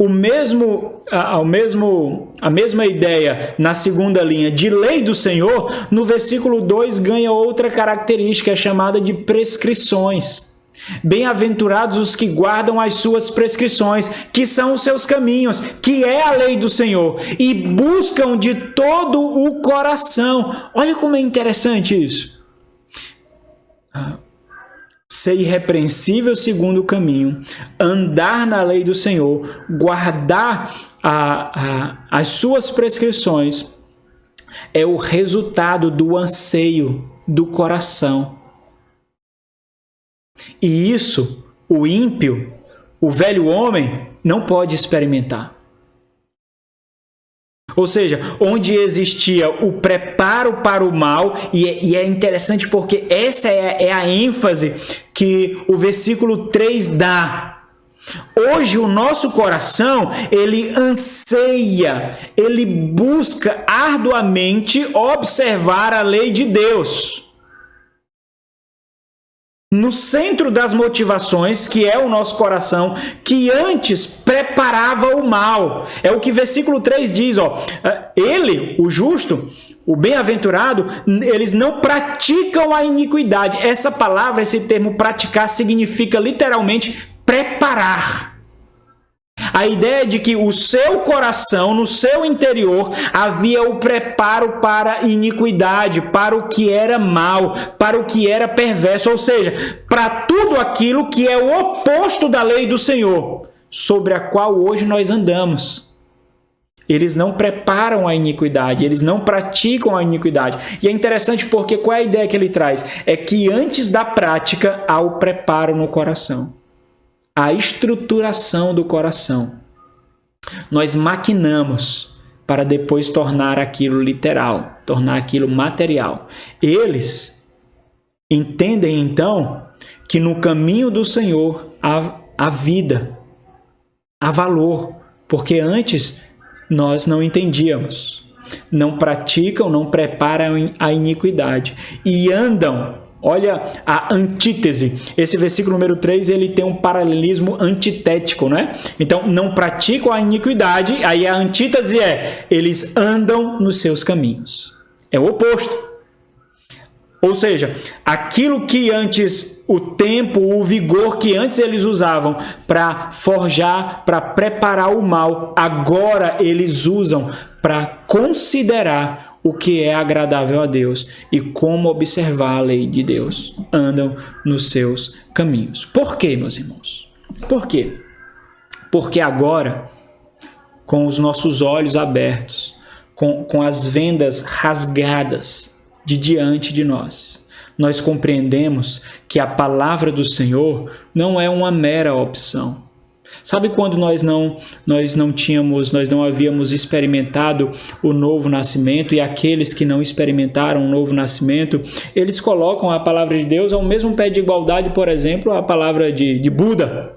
a mesma ideia na segunda linha de lei do Senhor, no versículo 2 ganha outra característica, chamada de prescrições. Bem-aventurados os que guardam as suas prescrições, que são os seus caminhos, que é a lei do Senhor, e buscam de todo o coração. Olha como é interessante isso. Ser irrepreensível segundo o caminho, andar na lei do Senhor, guardar as suas prescrições, é o resultado do anseio do coração. E isso, o ímpio, o velho homem, não pode experimentar. Ou seja, onde existia o preparo para o mal, e é interessante porque essa é a ênfase que o versículo 3 dá. Hoje o nosso coração, ele anseia, ele busca arduamente observar a lei de Deus. No centro das motivações, que é o nosso coração, que antes preparava o mal. É o que versículo 3 diz, ele, o justo, o bem-aventurado, eles não praticam a iniquidade. Essa palavra, esse termo praticar, significa literalmente preparar. A ideia de que o seu coração, no seu interior, havia o preparo para a iniquidade, para o que era mal, para o que era perverso, ou seja, para tudo aquilo que é o oposto da lei do Senhor, sobre a qual hoje nós andamos. Eles não preparam a iniquidade, eles não praticam a iniquidade. E é interessante porque qual é a ideia que ele traz? É que antes da prática há o preparo no coração. A estruturação do coração. Nós maquinamos para depois tornar aquilo literal, tornar aquilo material. Eles entendem então que no caminho do Senhor há vida, há valor, porque antes nós não entendíamos. Não praticam, não preparam a iniquidade e andam. Olha a antítese. Esse versículo número 3, ele tem um paralelismo antitético, né? Então, não praticam a iniquidade, aí a antítese eles andam nos seus caminhos. É o oposto. Ou seja, aquilo que antes, o tempo, o vigor que antes eles usavam para forjar, para preparar o mal, agora eles usam para considerar o que é agradável a Deus e como observar a lei de Deus. Andam nos seus caminhos. Por quê, meus irmãos? Por quê? Porque agora, com os nossos olhos abertos, com as vendas rasgadas de diante de nós, nós compreendemos que a palavra do Senhor não é uma mera opção. Sabe quando nós não havíamos experimentado o novo nascimento e aqueles que não experimentaram o novo nascimento, eles colocam a palavra de Deus ao mesmo pé de igualdade, por exemplo, a palavra de Buda,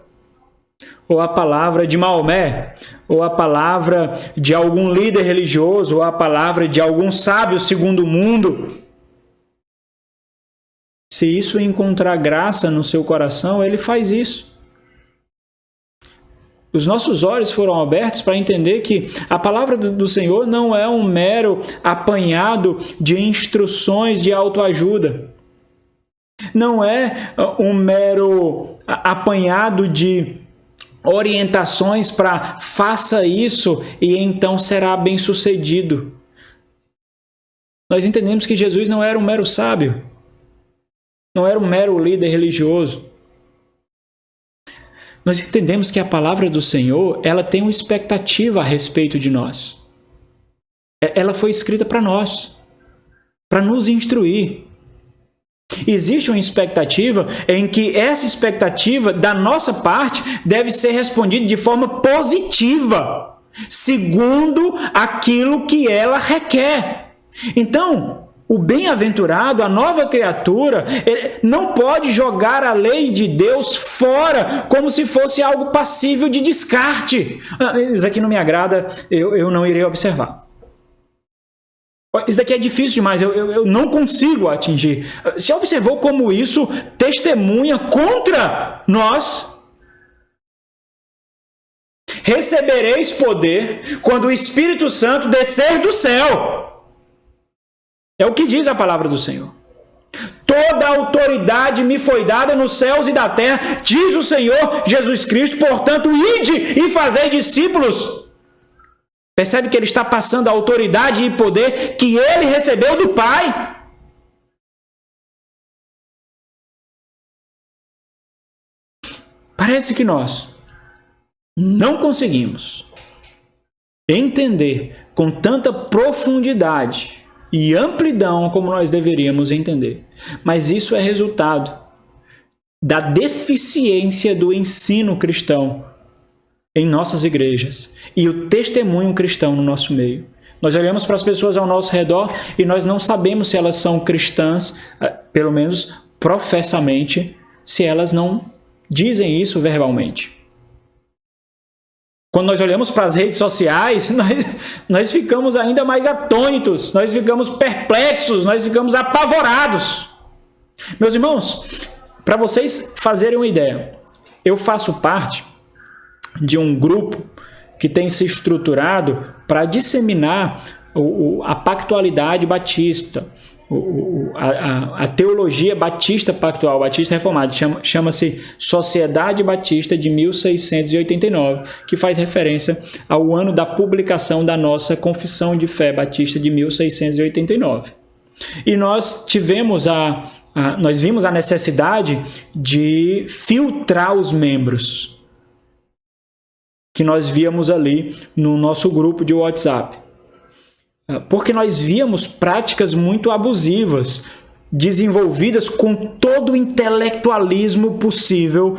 ou a palavra de Maomé, ou a palavra de algum líder religioso, ou a palavra de algum sábio segundo o mundo. Se isso encontrar graça no seu coração, ele faz isso. Os nossos olhos foram abertos para entender que a palavra do Senhor não é um mero apanhado de instruções de autoajuda. Não é um mero apanhado de orientações para faça isso e então será bem-sucedido. Nós entendemos que Jesus não era um mero sábio, não era um mero líder religioso. Nós entendemos que a palavra do Senhor, ela tem uma expectativa a respeito de nós. Ela foi escrita para nós, para nos instruir. Existe uma expectativa em que essa expectativa da nossa parte deve ser respondida de forma positiva, segundo aquilo que ela requer. Então, o bem-aventurado, a nova criatura, ele não pode jogar a lei de Deus fora como se fosse algo passível de descarte. Isso aqui não me agrada, eu não irei observar. Isso daqui é difícil demais, eu não consigo atingir. Você observou como isso testemunha contra nós? Recebereis poder quando o Espírito Santo descer do céu. É o que diz a palavra do Senhor. Toda a autoridade me foi dada nos céus e da terra, diz o Senhor Jesus Cristo, portanto, ide e fazei discípulos. Percebe que ele está passando a autoridade e poder que ele recebeu do Pai. Parece que nós não conseguimos entender com tanta profundidade e amplidão como nós deveríamos entender. Mas isso é resultado da deficiência do ensino cristão em nossas igrejas e o testemunho cristão no nosso meio. Nós olhamos para as pessoas ao nosso redor e nós não sabemos se elas são cristãs, pelo menos professamente, se elas não dizem isso verbalmente. Quando nós olhamos para as redes sociais, nós ficamos ainda mais atônitos, nós ficamos perplexos, nós ficamos apavorados. Meus irmãos, para vocês fazerem uma ideia, eu faço parte de um grupo que tem se estruturado para disseminar a pactualidade batista, a teologia batista pactual, batista reformada, chama-se Sociedade Batista de 1689, que faz referência ao ano da publicação da nossa Confissão de Fé Batista de 1689. E nós nós vimos a necessidade de filtrar os membros que nós víamos ali no nosso grupo de WhatsApp. Porque nós víamos práticas muito abusivas, desenvolvidas com todo o intelectualismo possível,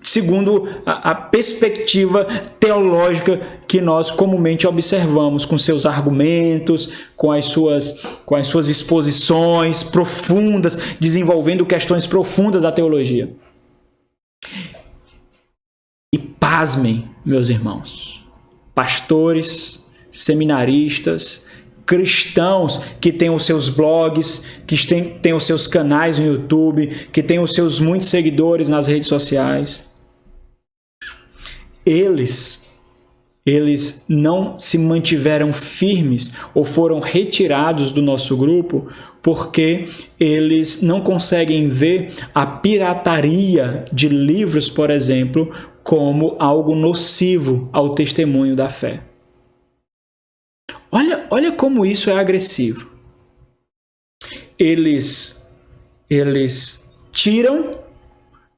segundo a perspectiva teológica que nós comumente observamos, com seus argumentos, com as suas exposições profundas, desenvolvendo questões profundas da teologia. E pasmem, meus irmãos, pastores, seminaristas, cristãos que têm os seus blogs, que têm os seus canais no YouTube, que têm os seus muitos seguidores nas redes sociais. Eles não se mantiveram firmes ou foram retirados do nosso grupo porque eles não conseguem ver a pirataria de livros, por exemplo, como algo nocivo ao testemunho da fé. Olha como isso é agressivo. Eles tiram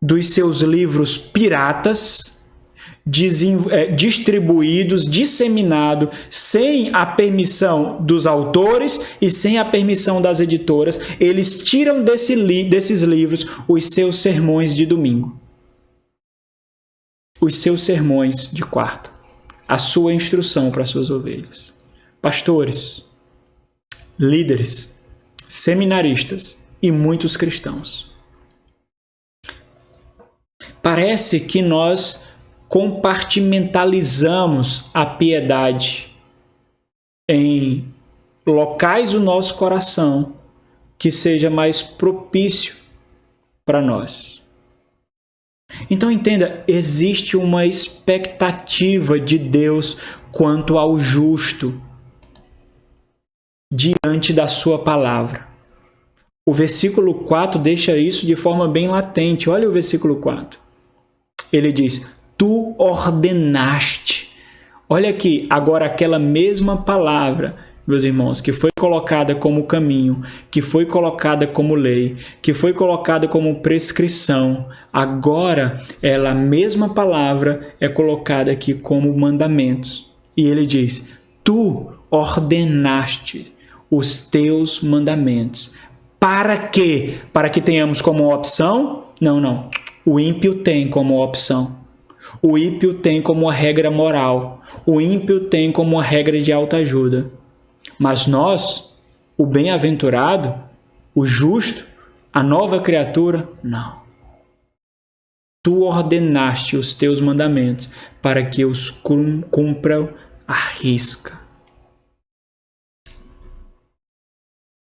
dos seus livros piratas, distribuídos, disseminados, sem a permissão dos autores e sem a permissão das editoras, eles tiram desses livros os seus sermões de domingo, os seus sermões de quarta, a sua instrução para as suas ovelhas. Pastores, líderes, seminaristas e muitos cristãos. Parece que nós compartimentalizamos a piedade em locais do nosso coração que seja mais propício para nós. Então entenda, existe uma expectativa de Deus quanto ao justo diante da sua palavra. O versículo 4 deixa isso de forma bem latente. Olha o versículo 4. Ele diz, tu ordenaste. Olha aqui, agora aquela mesma palavra, meus irmãos, que foi colocada como caminho, que foi colocada como lei, que foi colocada como prescrição, agora a mesma palavra é colocada aqui como mandamentos. E ele diz, tu ordenaste os teus mandamentos. Para quê? Para que tenhamos como opção? Não. O ímpio tem como opção. O ímpio tem como uma regra moral. O ímpio tem como uma regra de autoajuda. Mas nós, o bem-aventurado, o justo, a nova criatura, não. Tu ordenaste os teus mandamentos para que os cumpram à risca.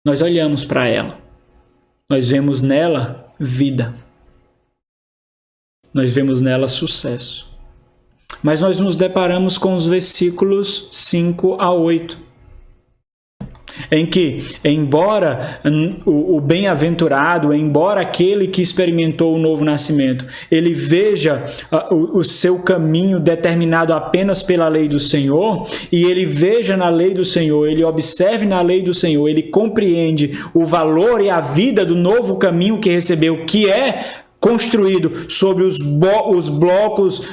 Nós olhamos para ela, nós vemos nela vida, nós vemos nela sucesso. Mas nós nos deparamos com os versículos 5 a 8, em que, embora o bem-aventurado, embora aquele que experimentou o novo nascimento, ele veja o seu caminho determinado apenas pela lei do Senhor, e ele veja na lei do Senhor, ele observe na lei do Senhor, ele compreende o valor e a vida do novo caminho que recebeu, que é construído sobre os blocos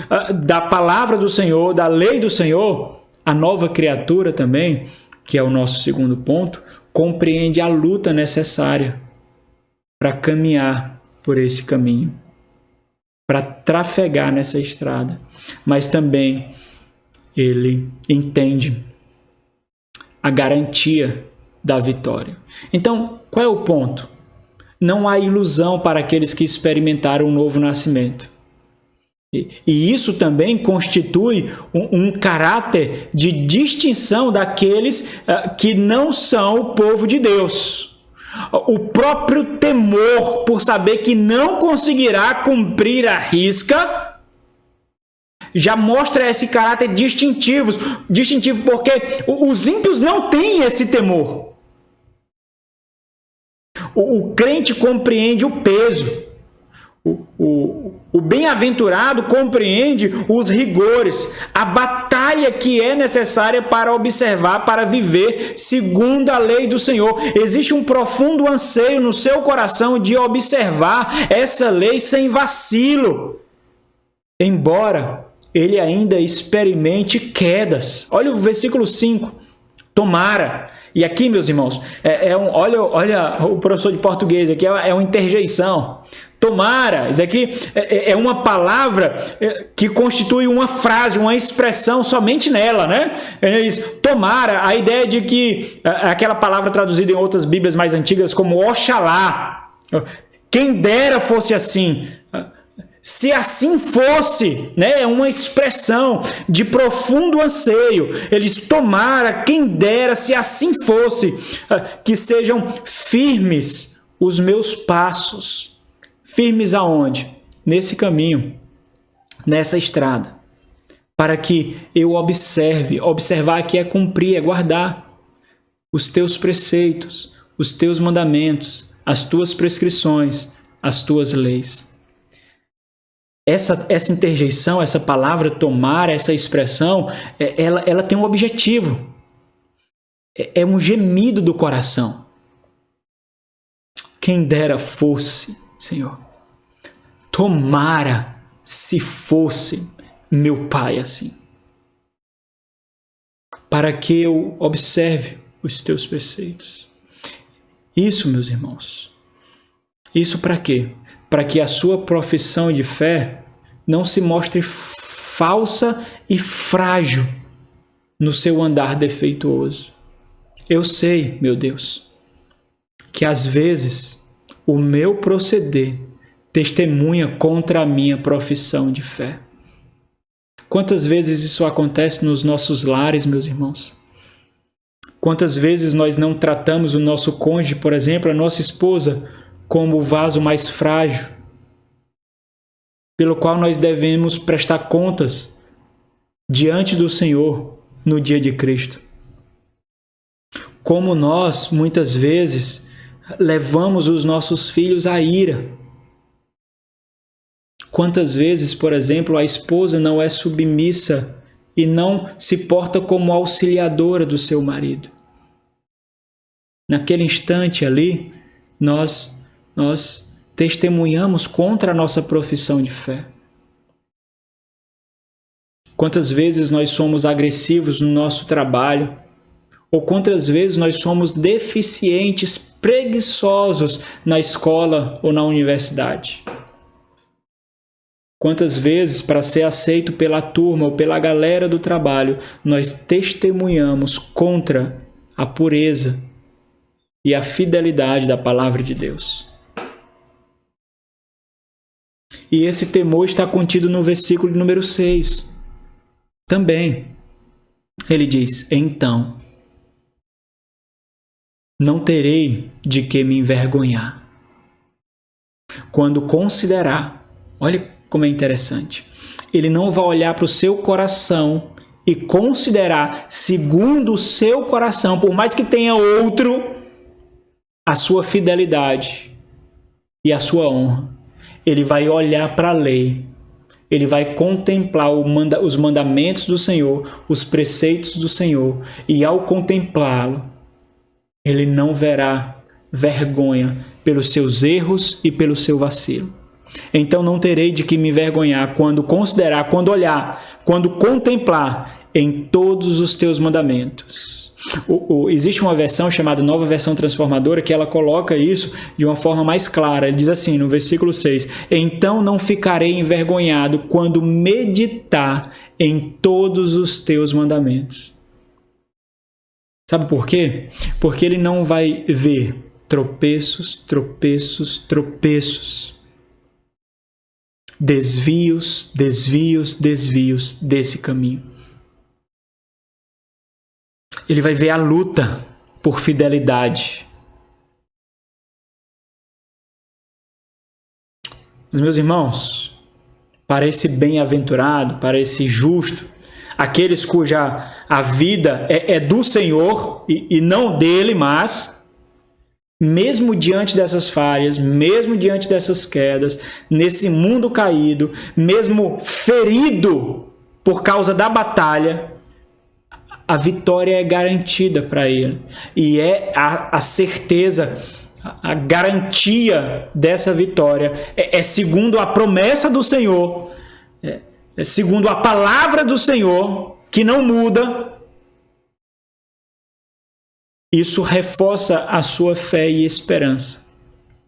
da palavra do Senhor, da lei do Senhor, a nova criatura também, que é o nosso segundo ponto, compreende a luta necessária para caminhar por esse caminho, para trafegar nessa estrada. Mas também ele entende a garantia da vitória. Então, qual é o ponto? Não há ilusão para aqueles que experimentaram o novo nascimento. E isso também constitui um caráter de distinção daqueles que não são o povo de Deus. O próprio temor por saber que não conseguirá cumprir a risca já mostra esse caráter distintivo porque os ímpios não têm esse temor. O crente compreende o peso. O bem-aventurado compreende os rigores, a batalha que é necessária para observar, para viver segundo a lei do Senhor. Existe um profundo anseio no seu coração de observar essa lei sem vacilo, embora ele ainda experimente quedas. Olha o versículo 5. Tomara. E aqui, meus irmãos, olha o professor de português aqui, é uma interjeição. Tomara, isso aqui é uma palavra que constitui uma frase, uma expressão somente nela, né? Ele diz, tomara, a ideia de que aquela palavra traduzida em outras bíblias mais antigas como oxalá, quem dera fosse assim, se assim fosse, né? É uma expressão de profundo anseio. Eles tomara, quem dera, se assim fosse, que sejam firmes os meus passos. Firmes aonde? Nesse caminho, nessa estrada, para que eu observar aqui é cumprir, é guardar os teus preceitos, os teus mandamentos, as tuas prescrições, as tuas leis. Essa interjeição, essa palavra tomar, essa expressão, ela tem um objetivo. É um gemido do coração. Quem dera fosse, Senhor, tomara se fosse meu Pai assim, para que eu observe os teus preceitos. Isso, meus irmãos, isso para quê? Para que a sua profissão de fé não se mostre falsa e frágil no seu andar defeituoso. Eu sei, meu Deus, que às vezes o meu proceder testemunha contra a minha profissão de fé. Quantas vezes isso acontece nos nossos lares, meus irmãos? Quantas vezes nós não tratamos o nosso cônjuge, por exemplo, a nossa esposa, como o vaso mais frágil, pelo qual nós devemos prestar contas diante do Senhor no dia de Cristo. Como nós, muitas vezes, levamos os nossos filhos à ira. Quantas vezes, por exemplo, a esposa não é submissa e não se porta como auxiliadora do seu marido. Naquele instante ali, nós testemunhamos contra a nossa profissão de fé. Quantas vezes nós somos agressivos no nosso trabalho, ou quantas vezes nós somos deficientes, preguiçosos na escola ou na universidade. Quantas vezes, para ser aceito pela turma ou pela galera do trabalho, nós testemunhamos contra a pureza e a fidelidade da palavra de Deus. E esse temor está contido no versículo número 6. Também, ele diz, então, não terei de que me envergonhar. Quando considerar, olha como é interessante, ele não vai olhar para o seu coração e considerar, segundo o seu coração, por mais que tenha outro, a sua fidelidade e a sua honra. Ele vai olhar para a lei, ele vai contemplar os mandamentos do Senhor, os preceitos do Senhor, e ao contemplá-lo, ele não verá vergonha pelos seus erros e pelo seu vacilo. Então não terei de que me envergonhar quando considerar, quando olhar, quando contemplar em todos os teus mandamentos. Existe uma versão chamada Nova Versão Transformadora que ela coloca isso de uma forma mais clara. Ele diz assim no versículo 6: então não ficarei envergonhado quando meditar em todos os teus mandamentos. Sabe por quê? Porque ele não vai ver tropeços, tropeços, tropeços. Desvios, desvios, desvios desse caminho. Ele vai ver a luta por fidelidade. Mas, meus irmãos, parece bem-aventurado, parece justo, aqueles cuja a vida é do Senhor e não dele, mas mesmo diante dessas falhas, mesmo diante dessas quedas, nesse mundo caído, mesmo ferido por causa da batalha, a vitória é garantida para ele. E é a certeza, a garantia dessa vitória é segundo a promessa do Senhor, é segundo a palavra do Senhor, que não muda. Isso reforça a sua fé e esperança.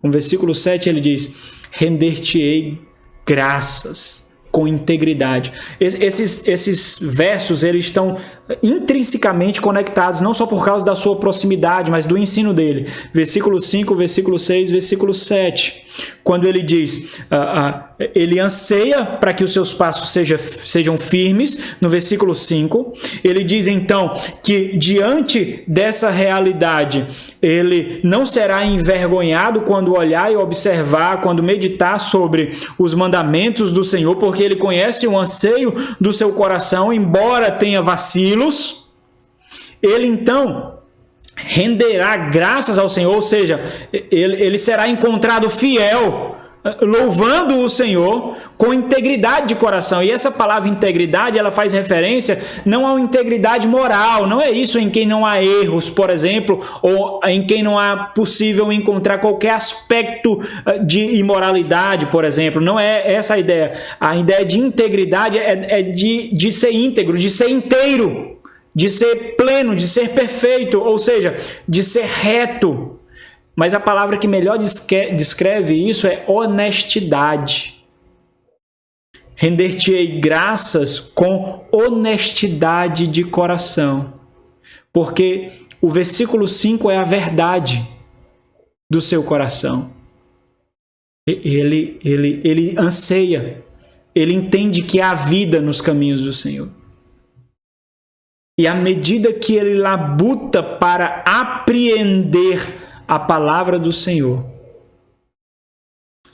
No versículo 7 ele diz: render-te-ei graças com integridade. Esses versos eles estão intrinsecamente conectados, não só por causa da sua proximidade, mas do ensino dele. Versículo 5, versículo 6, versículo 7. Quando ele diz, ele anseia para que os seus passos sejam firmes, no versículo 5. Ele diz então que diante dessa realidade, ele não será envergonhado quando olhar e observar, quando meditar sobre os mandamentos do Senhor, porque ele conhece o anseio do seu coração, embora tenha vacilos. Ele então renderá graças ao Senhor, ou seja, ele será encontrado fiel, louvando o Senhor com integridade de coração. E essa palavra integridade, ela faz referência não a uma integridade moral, não é isso em quem não há erros, por exemplo, ou em quem não há possível encontrar qualquer aspecto de imoralidade, por exemplo. Não é essa a ideia. A ideia de integridade é de ser íntegro, de ser inteiro, de ser pleno, de ser perfeito, ou seja, de ser reto. Mas a palavra que melhor descreve isso é honestidade. Render-te-ei graças com honestidade de coração. Porque o versículo 5 é a verdade do seu coração. Ele anseia, ele entende que há vida nos caminhos do Senhor. E à medida que ele labuta para apreender a palavra do Senhor,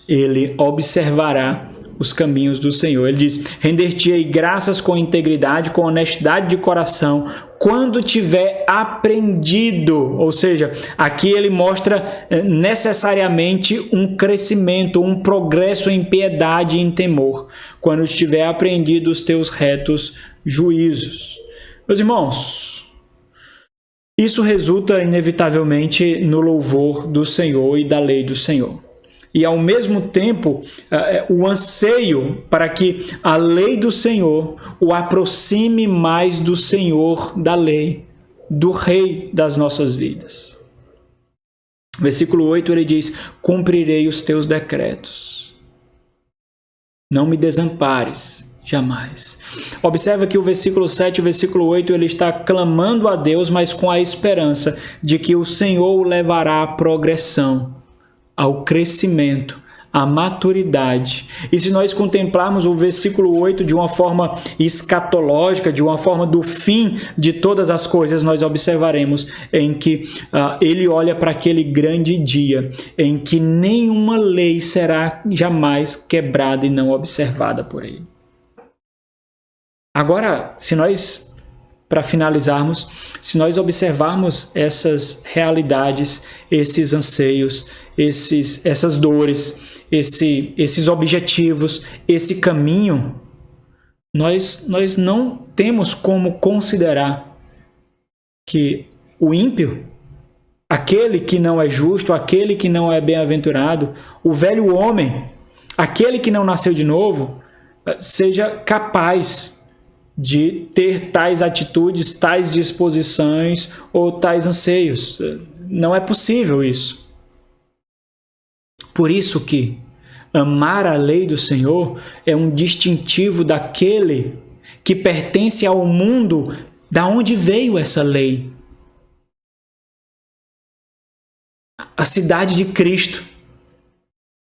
ele observará os caminhos do Senhor. Ele diz: render-te-ei graças com integridade, com honestidade de coração, quando tiver aprendido. Ou seja, aqui ele mostra necessariamente um crescimento, um progresso em piedade e em temor, quando tiver aprendido os teus retos juízos. Meus irmãos, isso resulta inevitavelmente no louvor do Senhor e da lei do Senhor. E, ao mesmo tempo, o anseio para que a lei do Senhor o aproxime mais do Senhor da lei, do Rei das nossas vidas. Versículo 8, ele diz: cumprirei os teus decretos. Não me desampares jamais. Observa que o versículo 7 e o versículo 8, ele está clamando a Deus, mas com a esperança de que o Senhor o levará à progressão, ao crescimento, à maturidade. E se nós contemplarmos o versículo 8 de uma forma escatológica, de uma forma do fim de todas as coisas, nós observaremos em que ele olha para aquele grande dia em que nenhuma lei será jamais quebrada e não observada por ele. Agora, para finalizarmos, se nós observarmos essas realidades, esses anseios, essas dores, esses objetivos, esse caminho, nós não temos como considerar que o ímpio, aquele que não é justo, aquele que não é bem-aventurado, o velho homem, aquele que não nasceu de novo, seja capaz de ter tais atitudes, tais disposições ou tais anseios. Não é possível isso. Por isso que amar a lei do Senhor é um distintivo daquele que pertence ao mundo da onde veio essa lei. A cidade de Cristo,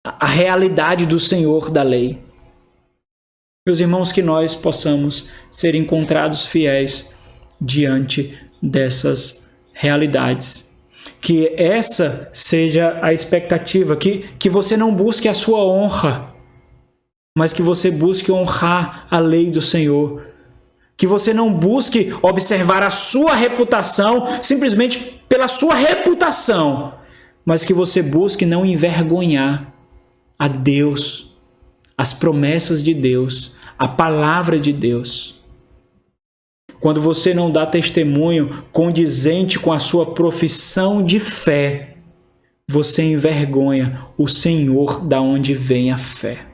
a realidade do Senhor da lei. Meus irmãos, que nós possamos ser encontrados fiéis diante dessas realidades. Que essa seja a expectativa, que você não busque a sua honra, mas que você busque honrar a lei do Senhor. Que você não busque observar a sua reputação simplesmente pela sua reputação, mas que você busque não envergonhar a Deus, as promessas de Deus, a palavra de Deus. Quando você não dá testemunho condizente com a sua profissão de fé, você envergonha o Senhor da onde vem a fé.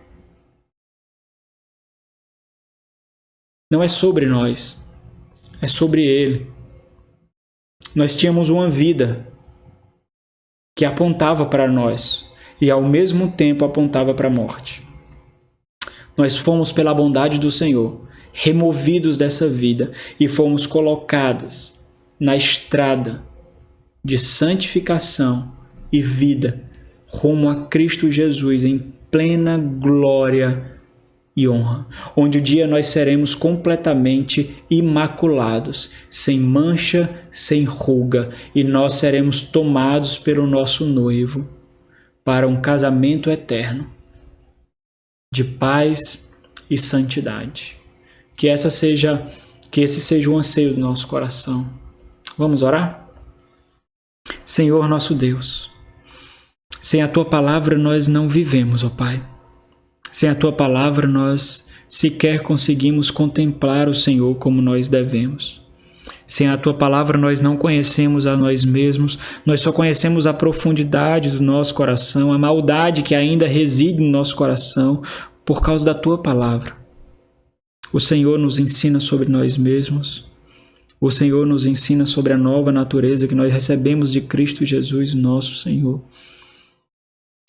Não é sobre nós, é sobre Ele. Nós tínhamos uma vida que apontava para nós e ao mesmo tempo apontava para a morte. Nós fomos, pela bondade do Senhor, removidos dessa vida e fomos colocados na estrada de santificação e vida rumo a Cristo Jesus em plena glória e honra, onde um dia nós seremos completamente imaculados, sem mancha, sem ruga, e nós seremos tomados pelo nosso noivo para um casamento eterno de paz e santidade. Que esse seja o anseio do nosso coração. Vamos orar? Senhor nosso Deus, sem a Tua palavra nós não vivemos, ó Pai. Sem a Tua palavra nós sequer conseguimos contemplar o Senhor como nós devemos. Sem a Tua palavra nós não conhecemos a nós mesmos, nós só conhecemos a profundidade do nosso coração, a maldade que ainda reside no nosso coração por causa da Tua palavra. O Senhor nos ensina sobre nós mesmos, o Senhor nos ensina sobre a nova natureza que nós recebemos de Cristo Jesus, nosso Senhor.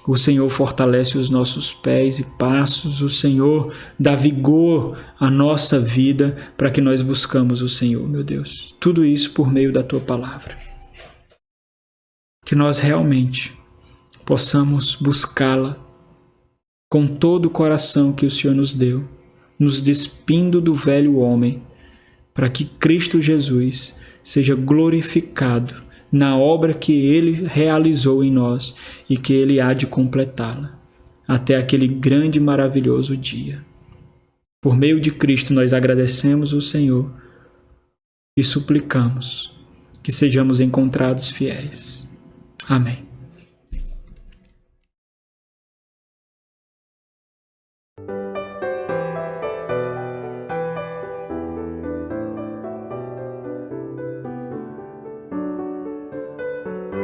O Senhor fortalece os nossos pés e passos, o Senhor dá vigor à nossa vida para que nós buscamos o Senhor, meu Deus. Tudo isso por meio da Tua palavra. Que nós realmente possamos buscá-la com todo o coração que o Senhor nos deu, nos despindo do velho homem, para que Cristo Jesus seja glorificado na obra que Ele realizou em nós e que Ele há de completá-la. até aquele grande e maravilhoso dia. Por meio de Cristo, nós agradecemos o Senhor e suplicamos que sejamos encontrados fiéis. Amém.